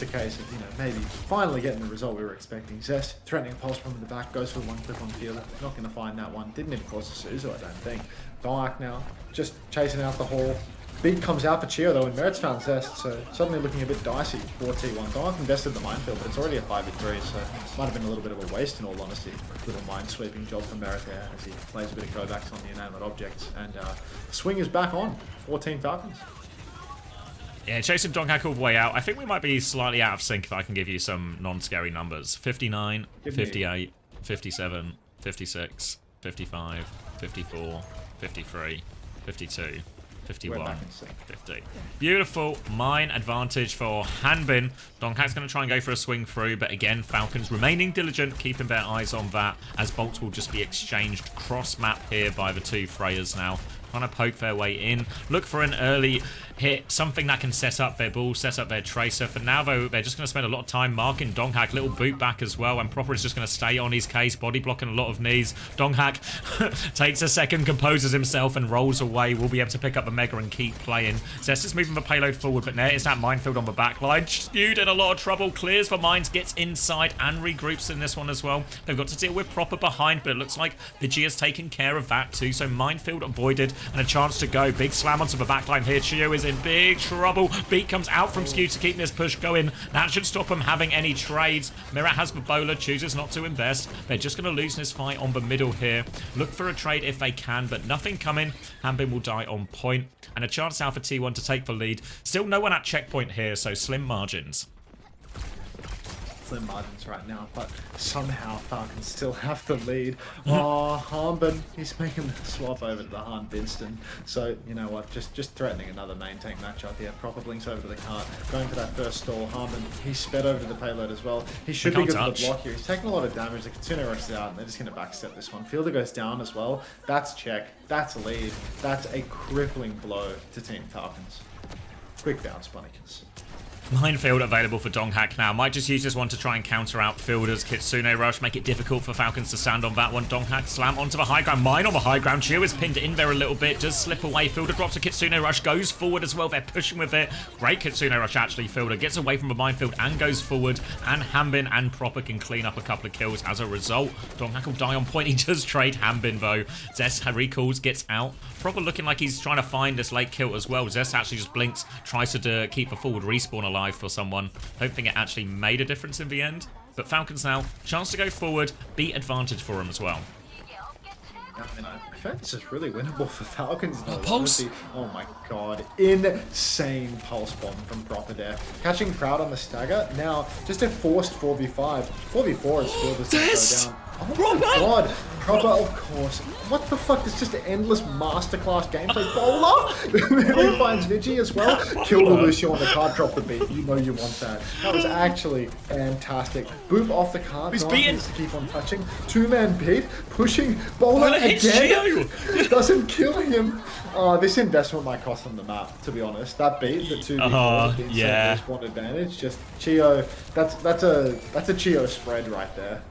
case of, you know, maybe finally getting the result we were expecting. Zest threatening a pulse from the back, goes for one click on Fielder. Not going to find that one. Didn't even cause a Suzu, I don't think. Dark now, just chasing out the Hall. Beat comes out for Chio though, and Merit's found Zest, so suddenly looking a bit dicey for T1. Donk invested the minefield, but it's already a 5v3, so might have been a little bit of a waste in all honesty. Little mine-sweeping job for Merit there as he plays a bit of go backs on the inanimate objects, and swing is back on. 14 Falcons. Yeah, chasing Donghak all the way out. I think we might be slightly out of sync if I can give you some non-scary numbers. 59, 58, 57, 56, 55, 54, 53, 52, 51, 50. Beautiful mine advantage for Hanbin. Donghak's going to try and go for a swing through, but again, Falcons remaining diligent, keeping their eyes on that, as bolts will just be exchanged cross-map here by the two Freyas now. Trying to poke their way in. Look for an early hit, something that can set up their ball, set up their tracer. For now, though, they're just going to spend a lot of time marking Donghak. Little boot back as well, and Proper is just going to stay on his case, body blocking a lot of knees. Donghak takes a second, composes himself, and rolls away. We'll be able to pick up the Mega and keep playing. Zest is moving the payload forward, but there is that minefield on the back line. Skewed in a lot of trouble, clears for mines, gets inside, and regroups in this one as well. They've got to deal with Proper behind, but it looks like Vigi has taken care of that too, so minefield avoided, and a chance to go. Big slam onto the backline here. Chio is in big trouble. Beat comes out from Skew to keep this push going. That should stop him having any trades. Mira has the bowler, chooses not to invest. They're just going to lose this fight on the middle here. Look for a trade if they can, but nothing coming. Hanbin will die on point, and a chance now for T1 to take the lead. Still no one at checkpoint here, so slim margins. Slim margins right now, but somehow Falcons still have the lead. Oh, Hanbin, he's making the swap over to the Han Binston. So, you know what, just threatening another main tank matchup here. Proper blinks over to the cart, going for that first stall. Hanbin, he's sped over to the payload as well. He should be good for the block here. He's taking a lot of damage. The Kitsune rushes out, and they're just going to backstep this one. Fielder goes down as well. That's check. That's a lead. That's a crippling blow to Team Falcons. Quick bounce, Bunnykins. Minefield available for Donghak now. Might just use this one to try and counter out Fielder's Kitsune Rush. Make it difficult for Falcons to stand on that one. Donghak slam onto the high ground. Mine on the high ground. Chio is pinned in there a little bit. Does slip away. Fielder drops a Kitsune Rush. Goes forward as well. They're pushing with it. Great Kitsune Rush actually. Fielder gets away from the minefield and goes forward. And Hanbin and Proper can clean up a couple of kills as a result. Donghak will die on point. He does trade Hanbin though. Zest recalls, gets out. Proper looking like he's trying to find this late kill as well. Zest actually just blinks. Tries to keep a forward respawn alive for someone. Don't think it actually made a difference in the end. But Falcons now, chance to go forward, beat advantage for him as well. I feel like this is really winnable for Falcons. Pulse! Oh my god. Insane pulse bomb from Proper there. Catching Proud on the stagger. Now, just a forced 4v5. 4v4 is still the go down. Oh my god. Proper, of course. What the fuck? It's just an endless masterclass gameplay. Bowler! He finds Vigi as well. Kill the Lucio on the card, drop the beat. You know you want that. That was actually fantastic. Boop off the card. He's beaten. To keep on touching. Two-man beat. Pushing Bowler again. Doesn't kill him. This investment might cost them the map, to be honest. That beat, the 2v4, yeah. Respawn advantage. Just Chio. That's a Chio spread right there.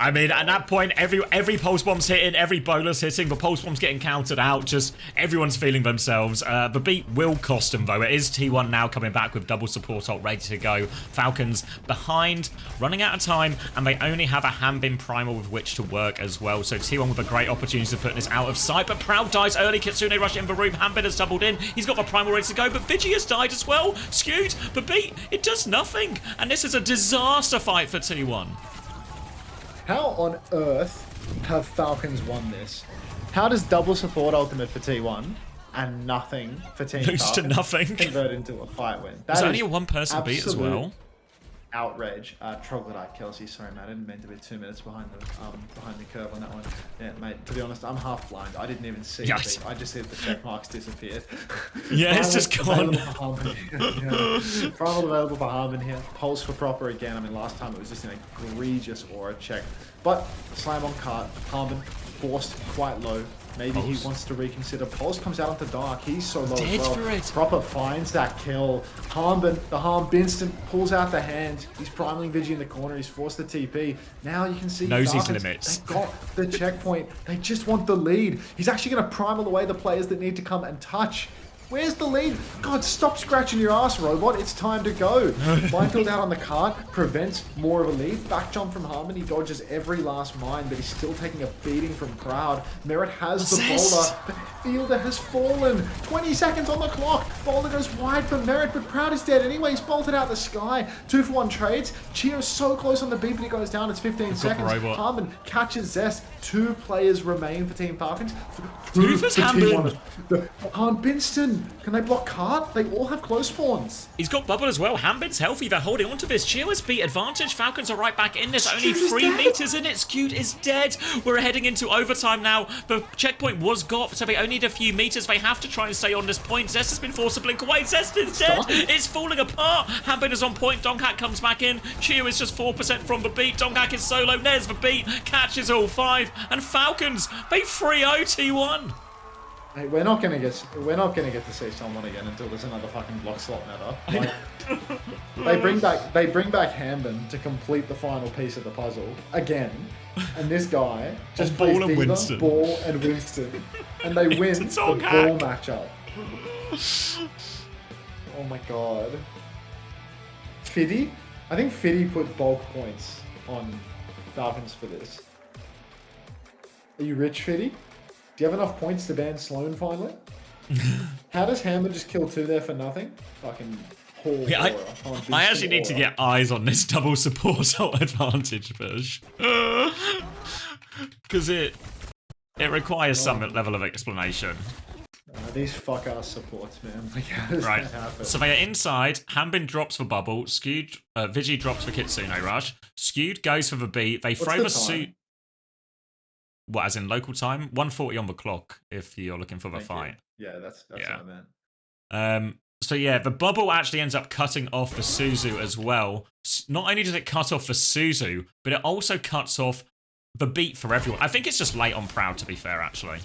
I mean, at that point, every pulse bomb's hitting, every bowler's hitting, the pulse bomb's getting counted out, just everyone's feeling themselves. The beat will cost them, though. It is T1 now coming back with double support ult ready to go. Falcons behind, running out of time, and they only have a Hanbin primal with which to work as well. So T1 with a great opportunity to put this out of sight, but Proud dies early. Kitsune Rush in the room. Hanbin has doubled in. He's got the primal ready to go, but Vigi has died as well. Skewed, the beat, it does nothing. And this is a disaster fight for T1. How on earth have Falcons won this? How does double support ultimate for T1 and nothing for Team Lose Falcons to nothing convert into a fight win? There's only a one-person beat as well. Outrage. Troglodyte Kelsey, sorry mate, I didn't mean to be 2 minutes behind the curve on that one. Yeah, mate, to be honest, I'm half blind. I didn't even see the beat. I just see the check marks disappeared. Yeah, it's just gone. Primal available for Harmon here. Pulse for Proper again. I mean, last time it was just an egregious aura check. But slam on cart. Harmon forced quite low. Maybe he wants to reconsider. Pulse comes out onto Dark. He's so low as well. Proper finds that kill. The Harm Binston pulls out the hand. He's primaling Vigi in the corner. He's forced the TP. Now you can see knows his Falcons, limits. they got the checkpoint. They just want the lead. He's actually going to primal away the players that need to come and touch. Where's the lead? God, stop scratching your ass, robot. It's time to go. Byfield out on the cart prevents more of a lead. Back jump from Harmon. He dodges every last mine, but he's still taking a beating from Proud. Merritt has the bowler, but Fielder has fallen. 20 seconds on the clock. Bowler goes wide for Merritt, but Proud is dead anyway. He's bolted out the sky. 2-for-1 trades. Chio's so close on the beat, but he goes down. It's 15 seconds. Harmon catches Zest. 2 players remain for Team Falcons. Rufus Hambin. Binston. Can they block cart? They all have close spawns. He's got bubble as well. Hambin's healthy. They're holding on to this. Chio has beat advantage. Falcons are right back in this. Only 3 meters in it. Skewed is dead. We're heading into overtime now. The checkpoint was got, so they only need a few meters. They have to try and stay on this point. Zest has been forced to blink away. Zest is dead. It's falling apart. Hambin is on point. Donghack comes back in. Chio is just 4% from the beat. Donghack is solo. There's the beat. Catches all 5. And Falcons, they 3-0 T1. Hey, we're not gonna get to see someone again until there's another fucking block slot meta. Like, they bring back Hambin to complete the final piece of the puzzle again, and this guy just plays Ball and Diva, Winston. Ball and Winston, and they win the ball matchup. Oh my god, Fiddy? I think Fiddy put bulk points on Falcons for this. Are you rich, Fiddy? Do you have enough points to ban Sloan finally? How does Hammer just kill 2 there for nothing? Fucking whore. Yeah, I actually need to get eyes on this double support advantage push. Because it requires some level of explanation. These fuck-ass supports, man. Like, how does that happen? So they are inside. Hambin drops for bubble. Skewed, Vigi drops for Kitsune Rush. Skewed goes for the beat. They throw the suit. What, as in local time? 1:40 on the clock, if you're looking for the fight. Yeah, that's what I meant. So yeah, the bubble actually ends up cutting off the Suzu as well. Not only does it cut off the Suzu, but it also cuts off the beat for everyone. I think it's just late on Proud, to be fair, actually.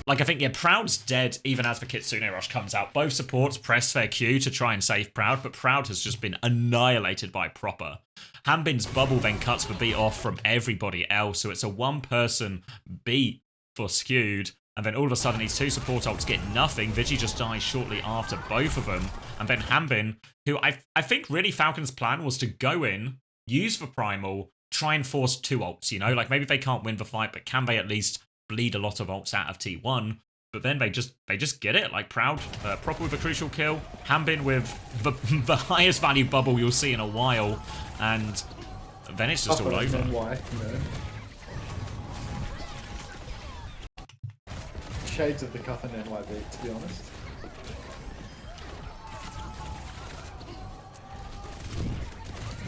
Like, I think, yeah, Proud's dead even as the Kitsune Rush comes out. Both supports press their Q to try and save Proud, but Proud has just been annihilated by Proper. Hambin's bubble then cuts the beat off from everybody else, so it's a 1-person beat for Skewed, and then all of a sudden these 2 support ults get nothing. Vigi just dies shortly after both of them, and then Hambin, who I think really Falcon's plan was to go in, use the Primal, try and force 2 ults, you know? Like, maybe they can't win the fight, but can they at least bleed a lot of ults out of T1? But then they just get it. Like, Proud, Proper with a crucial kill, Hambin with the highest value bubble you'll see in a while, and then it's just all over. Shades of the Cuff and NY beat, to be honest.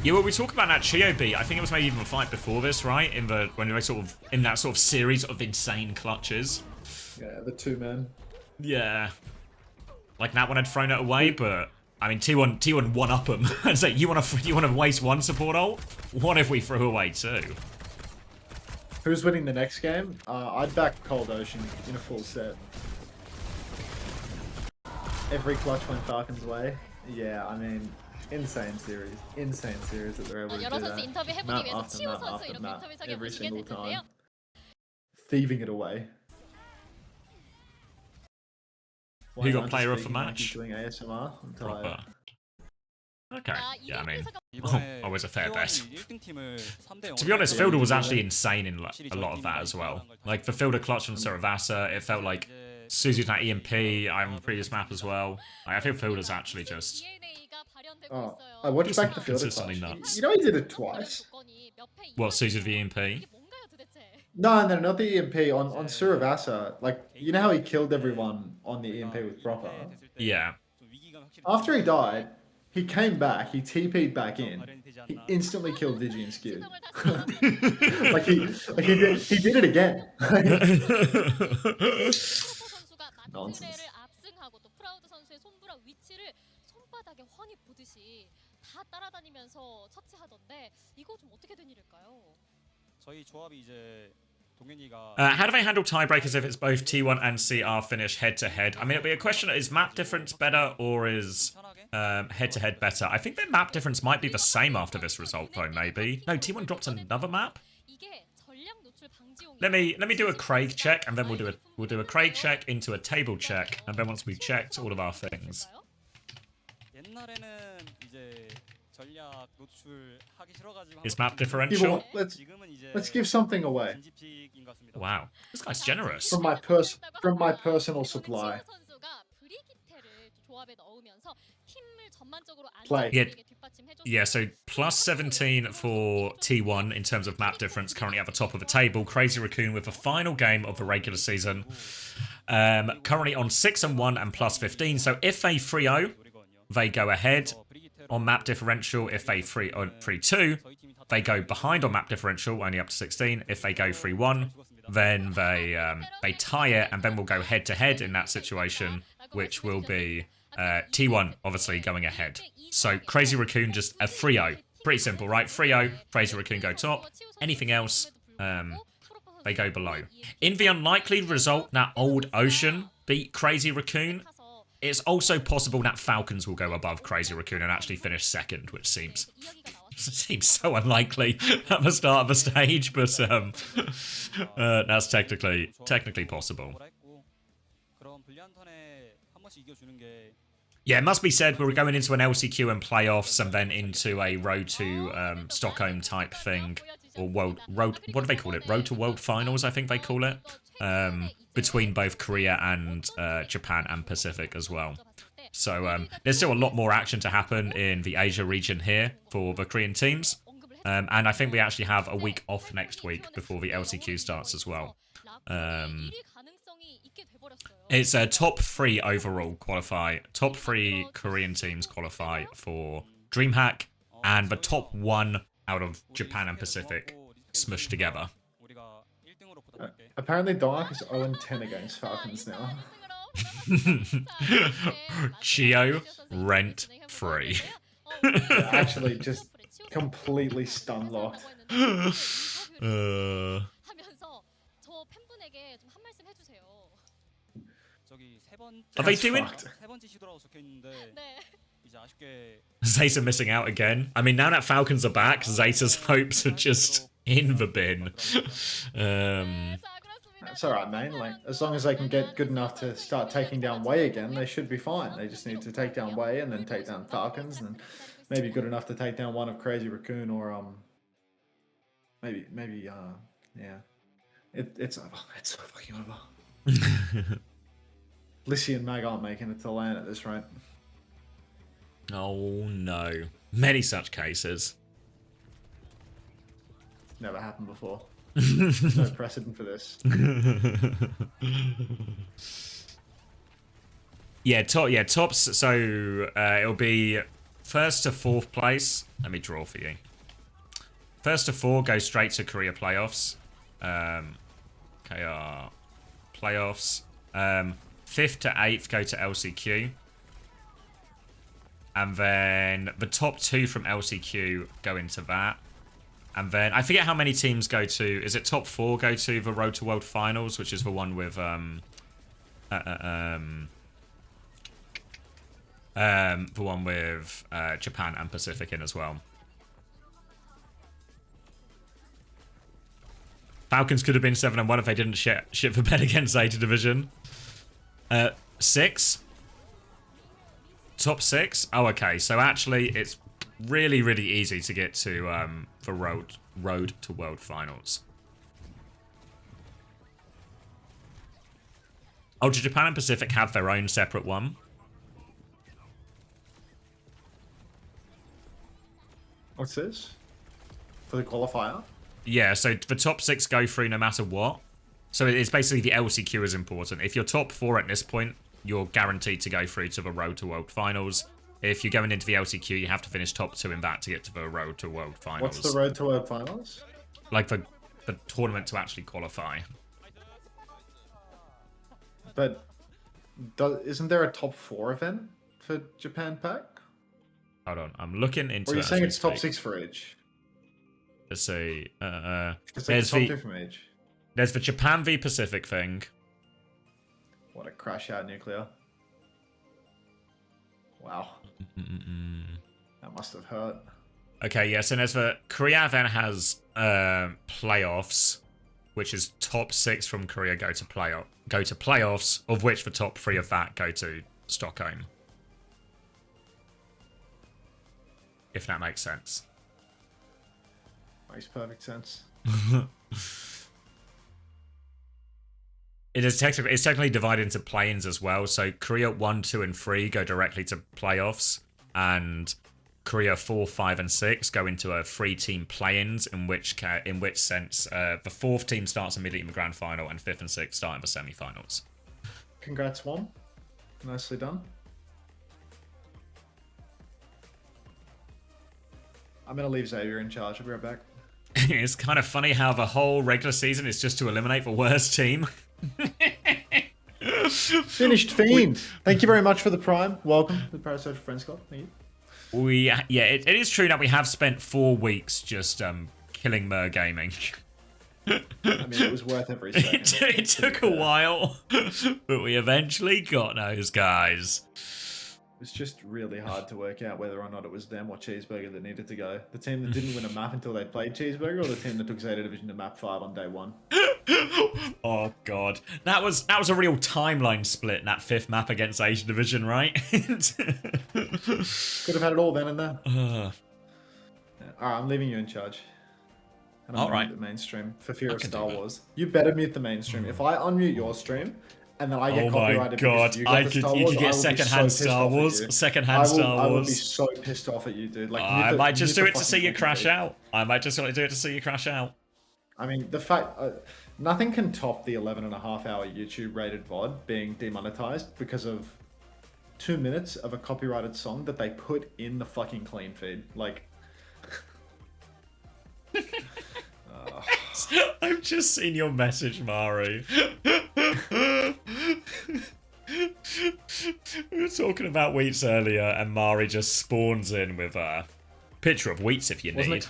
Yeah, well, we talk about that Chio beat. I think it was maybe even a fight before this, right? In that sort of series of insane clutches. Yeah, the 2-man. Yeah. Like, that one had thrown it away, but I mean, T1 one-up him and say, you want to waste 1 support ult? What if we threw away 2? Who's winning the next game? I'd back Cold Ocean in a full set. Every clutch went Falcons' way. Yeah, I mean, insane series that they're able to do that. Map after map after map, every single time. Thieving it away. Who got player of the match? Doing ASMR. I'm tired. Okay, yeah, I mean, always a fair bet. To be honest, Fielder was actually insane in a lot of that as well. Like, the Fielder clutch on Saravasa, it felt like Suzu's that EMP, I'm on the previous map as well. I feel Fielder's actually just... Oh, I watched back the Fielder clutch. Nuts. You know he did it twice? What, Suzu the EMP? No, not the EMP. On Suravasa, like, you know how he killed everyone on the EMP with Proper? Yeah. After he died, he came back, he TP'd back in, he instantly killed Vigi and Skewed. like he did it again. Nonsense. How do they handle tiebreakers if it's both T1 and CR finish head-to-head? I mean, it'll be a question, is map difference better or is head-to-head better? I think their map difference might be the same after this result, though, maybe. No, T1 dropped another map? Let me do a Craig check, and then we'll do a Craig check into a table check, and then once we've checked all of our things. 옛날에는 이제 전략 노출하기 싫어가지고 Is map People, differential? 지금은 이제 let's give something away 진지픽인 것 같습니다. Wow, this guy's generous. from my personal supply. Play. Yeah, so plus 17 for T1 in terms of map difference, currently at the top of the table. Crazy Raccoon with the final game of the regular season. Currently on 6-1 and plus 15. So if they 3-0, they go ahead on map differential. If they 3-2, they go behind on map differential, only up to 16. If they go 3-1, then they tie it, and then we'll go head to head in that situation, which will be T1 obviously going ahead. So Crazy Raccoon just a 3-0. Pretty simple, right? 3-0, Crazy Raccoon go top. Anything else, they go below. In the unlikely result that Old Ocean beat Crazy Raccoon, it's also possible that Falcons will go above Crazy Raccoon and actually finish second, which seems so unlikely at the start of the stage, but that's technically possible. Yeah, it must be said we're going into an LCQ and playoffs, and then into a road to Stockholm type thing, or road. What do they call it? Road to World Finals, I think they call it. Between both Korea and Japan and Pacific as well. So there's still a lot more action to happen in the Asia region here for the Korean teams. And I think we actually have a week off next week before the LCQ starts as well. It's a top 3 overall qualify. Top 3 Korean teams qualify for DreamHack, and the top 1 out of Japan and Pacific smushed together. Apparently Dark is 0-10 against Falcons now. Chio rent free. Actually, just completely stun locked. Are they doing? Zeta missing out again. I mean, now that Falcons are back, Zeta's hopes are just in the bin. That's alright, man. Like, as long as they can get good enough to start taking down Way again, they should be fine. They just need to take down Way and then take down Falcons, and maybe good enough to take down one of Crazy Raccoon, or maybe yeah. It's over. It's so fucking over. Lissy and Mag aren't making it to LAN at this rate. Oh no. Many such cases. Never happened before. There's no precedent for this. Tops. So it'll be 1st to 4th place. Let me draw for you. 1st to 4 go straight to Korea playoffs. KR playoffs. 5th to 8th go to LCQ. And then the top 2 from LCQ go into that. And then I forget how many teams go to. Is it top 4 go to the Road to World Finals, which is the one with the one with Japan and Pacific in as well. Falcons could have been 7-1 if they didn't shit for bed against Zeta Division. 6. Top 6. Oh, okay. So actually, it's really, really easy to get to the road to World Finals. Oh, do Japan and Pacific have their own separate one? What's this? For the qualifier? Yeah, so the top 6 go through no matter what. So it's basically the LCQ is important. If you're top 4 at this point, you're guaranteed to go through to the Road to World Finals. If you're going into the LCQ, you have to finish top 2 in that to get to the Road to World Finals. What's the Road to World Finals? Like the tournament to actually qualify. But isn't there a top 4 event for Japan Pack? Hold on, I'm looking into. Or are you saying it's top 6 for each? Let's see. There's top 2 from each. There's the Japan v Pacific thing. What a crash out nuclear. Wow. That must have hurt. Okay, yes, and there's the Korea then has playoffs. which is top 6 from Korea go to playoffs, of which the top 3 of that go to Stockholm. If that makes sense. Makes perfect sense. It's technically divided into play-ins as well. So Korea 1, 2, and 3 go directly to playoffs, and Korea 4, 5, and 6 go into a 3-team play-ins. In which sense, the 4th team starts immediately in the grand final, and 5th and 6th start in the semi-finals. Congrats, Swan. Nicely done. I'm gonna leave Xavier in charge. I'll be right back. It's kind of funny how the whole regular season is just to eliminate the worst team. Finished Fiend. Thank you very much for the Prime. Welcome to the Parasocial Friends Club. Thank you. It is true that we have spent 4 weeks just killing Mer Gaming. I mean, it was worth every second. It took a while, but we eventually got those guys. It was just really hard to work out whether or not it was them or Cheeseburger that needed to go. The team that didn't win a map until they played Cheeseburger, or the team that took Zeta Division to map 5 on day 1. Oh god, that was a real timeline split in that 5th map against Asian Division, right? Could have had it all then and there. Yeah. All right, I'm leaving you in charge. And I'm gonna mute the mainstream for fear of Star Wars. You better mute the mainstream. If I unmute your stream and then I get copyrighted because you got the Star Wars, you get secondhand Star Wars. Secondhand Star Wars. I would be so pissed off at you, dude. Like, I might just do it to see you crash out. I might just do it to see you crash out. I mean, the fact nothing can top the 11.5-hour YouTube rated VOD being demonetized because of 2 minutes of a copyrighted song that they put in the fucking clean feed. Like, I've just seen your message, Mari. We were talking about Wheats earlier, and Mari just spawns in with a picture of Wheats if you need.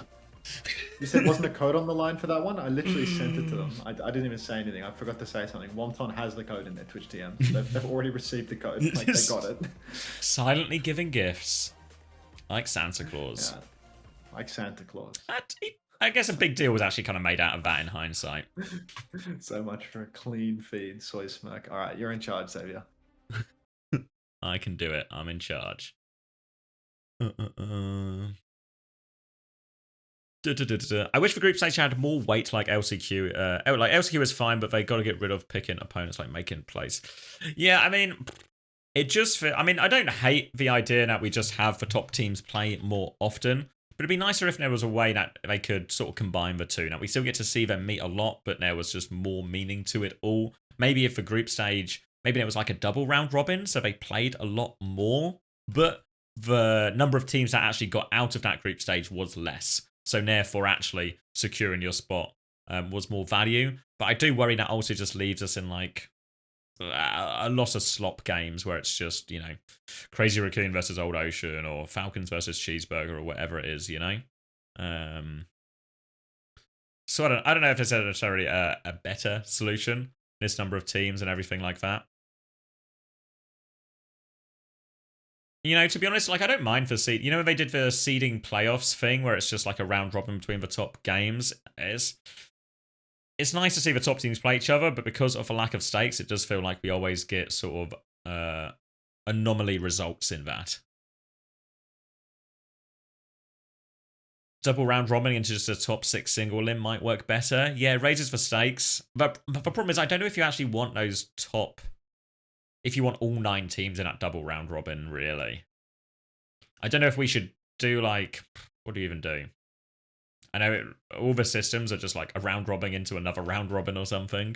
You said wasn't a code on the line for that one? I literally sent it to them. I didn't even say anything. I forgot to say something. Wonton has the code in their Twitch DM. They've already received the code. Like, they got it. Silently giving gifts. Like Santa Claus. Yeah, like Santa Claus. I guess a big deal was actually kind of made out of that in hindsight. So much for a clean feed, soy smirk. All right, you're in charge, Xavier. I can do it. I'm in charge. I wish the group stage had more weight like LCQ. Like LCQ is fine, but they got to get rid of picking opponents like making plays. Yeah, I mean, it just. I mean, I don't hate the idea that we just have the top teams play more often. But it'd be nicer if there was a way that they could sort of combine the two. Now, we still get to see them meet a lot, but there was just more meaning to it all. Maybe if the group stage, maybe there was like a double round robin, so they played a lot more, but the number of teams that actually got out of that group stage was less. So therefore, actually securing your spot was more value. But I do worry that also just leaves us in like a lot of slop games where it's just, you know, Crazy Raccoon versus Old Ocean or Falcons versus Cheeseburger or whatever it is, you know. So I don't know if there's necessarily a better solution. This number of teams and everything like that. You know, to be honest, like I don't mind for seed. You know when they did the seeding playoffs thing where it's just like a round robin between the top games. It's nice to see the top teams play each other, but because of a lack of stakes, it does feel like we always get sort of anomaly results in that. Double round robin into just a top 6 single limb might work better. Yeah, it raises the stakes. But the problem is I don't know if you actually want those top... If you want all 9 teams in that double round robin, really. I don't know if we should do like... What do you even do? I know all the systems are just like a round robin into another round robin or something.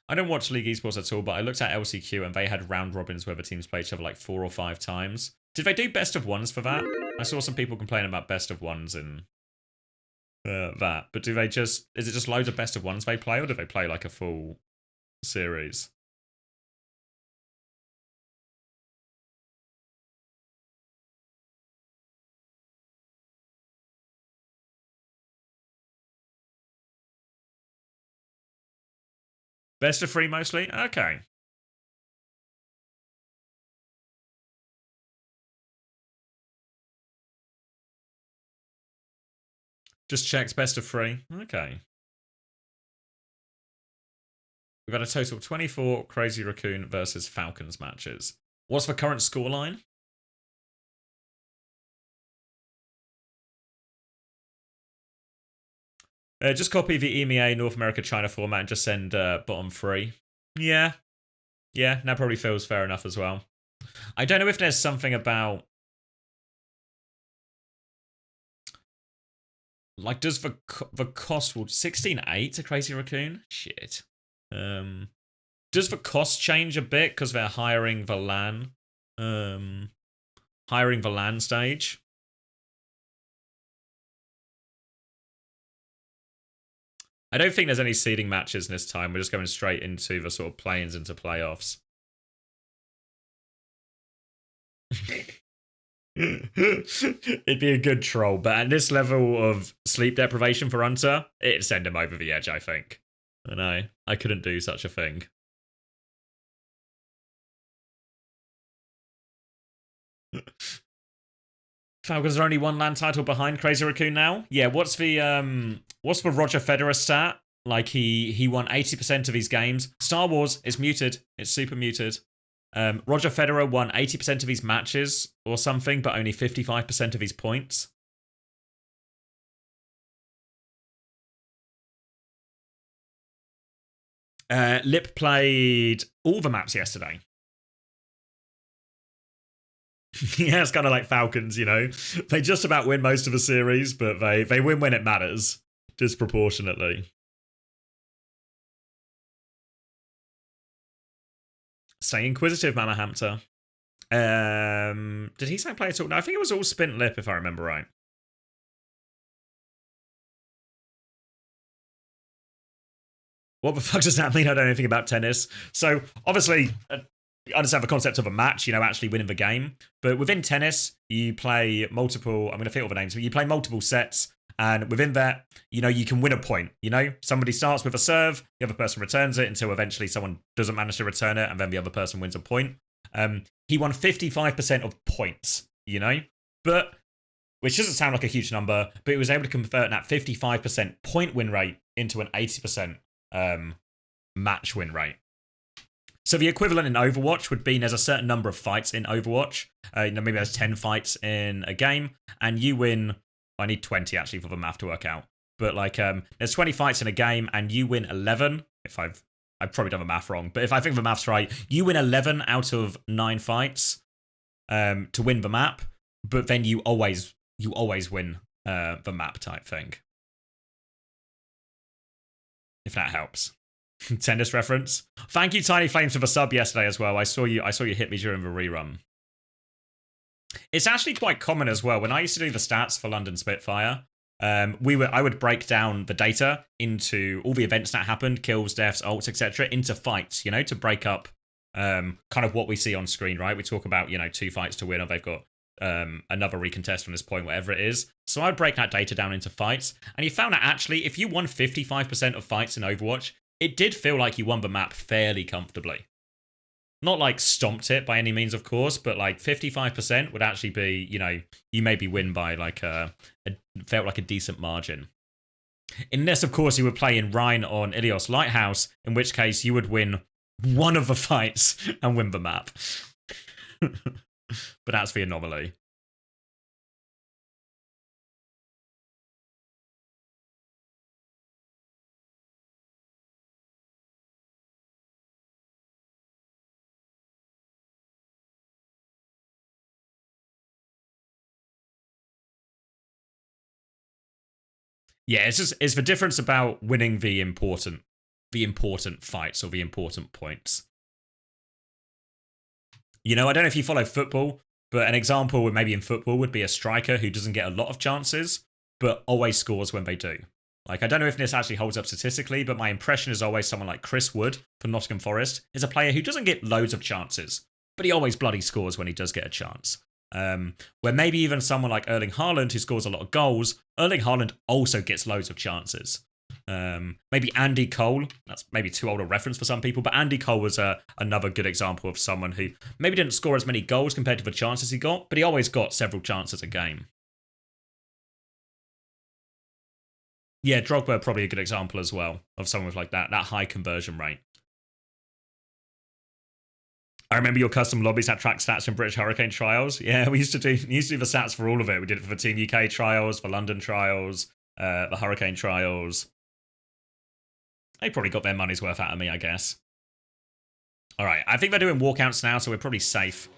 I don't watch League Esports at all, but I looked at LCQ and they had round robins where the teams play each other like 4 or 5 times. Did they do best of ones for that? I saw some people complain about best of ones in that. But do they just... Is it just loads of best of ones they play, or do they play like a full series? Best of 3 mostly? Okay. Just checks best of 3. Okay. We've got a total of 24 Crazy Raccoon versus Falcons matches. What's the current scoreline? Just copy the EMEA North America China format and just send bottom 3. Yeah. Yeah, that probably feels fair enough as well. I don't know if there's something about... Like, does the cost... 16.8 to Crazy Raccoon? Shit. Does the cost change a bit because they're hiring the LAN? Hiring the LAN stage? I don't think there's any seeding matches this time. We're just going straight into the sort of play-ins into playoffs. It'd be a good troll, but at this level of sleep deprivation for Hunter, it'd send him over the edge, I think. I know. I couldn't do such a thing. Falcons are only 1 LAN title behind Crazy Raccoon now. Yeah, what's the Roger Federer stat? Like he won 80% of his games. Star Wars is muted. It's super muted. Roger Federer won 80% of his matches or something, but only 55% of his points. Lip played all the maps yesterday. Yeah, it's kind of like Falcons, you know. They just about win most of the series, but they win when it matters, disproportionately. Stay inquisitive, Mama Hamter. Did he say play at all? No, I think it was all Spint Lip, if I remember right. What the fuck does that mean? I don't know anything about tennis. So, obviously, I understand the concept of a match, you know, actually winning the game. But within tennis, you play multiple, I'm going to fit all the names, but you play multiple sets. And within that, you know, you can win a point. You know, somebody starts with a serve, the other person returns it until eventually someone doesn't manage to return it, and then the other person wins a point. He won 55% of points, you know, but which doesn't sound like a huge number, but he was able to convert that 55% point win rate into an 80% match win rate. So the equivalent in Overwatch would be there's a certain number of fights in Overwatch. You know, maybe there's 10 fights in a game, and you win. I need 20 actually for the math to work out. But like, there's 20 fights in a game, and you win 11. If I've probably done the math wrong, but if I think the math's right, you win 11 out of 9 fights to win the map. But then you always win the map type thing. If that helps. Tennis reference. Thank you, Tiny Flames, for the sub yesterday as well. I saw you hit me during the rerun. It's actually quite common as well. When I used to do the stats for London Spitfire, I would break down the data into all the events that happened, kills, deaths, ults, etc., into fights, you know, to break up kind of what we see on screen, right? We talk about, you know, 2 fights to win, or they've got another recontest from this point, whatever it is. So I'd break that data down into fights, and you found that actually, if you won 55% of fights in Overwatch, it did feel like you won the map fairly comfortably. Not like stomped it by any means, of course, but like 55% would actually be, you know, you maybe win by like felt like a decent margin. Unless, of course, you would play in Rhine on Ilios Lighthouse, in which case you would win one of the fights and win the map. But that's the anomaly. Yeah, it's the difference about winning the important fights or the important points. You know, I don't know if you follow football, but an example maybe in football would be a striker who doesn't get a lot of chances, but always scores when they do. Like, I don't know if this actually holds up statistically, but my impression is always someone like Chris Wood from Nottingham Forest is a player who doesn't get loads of chances, but he always bloody scores when he does get a chance. Where maybe even someone like Erling Haaland, who scores a lot of goals, Erling Haaland also gets loads of chances. Maybe Andy Cole, that's maybe too old a reference for some people, but Andy Cole was another good example of someone who maybe didn't score as many goals compared to the chances he got, but he always got several chances a game. Yeah, Drogba probably a good example as well of someone with like that high conversion rate. I remember your custom lobbies had track stats in British Hurricane trials. Yeah, we used to do the stats for all of it. We did it for Team UK trials, for London trials, the Hurricane trials. They probably got their money's worth out of me, I guess. All right, I think they're doing walkouts now, so we're probably safe.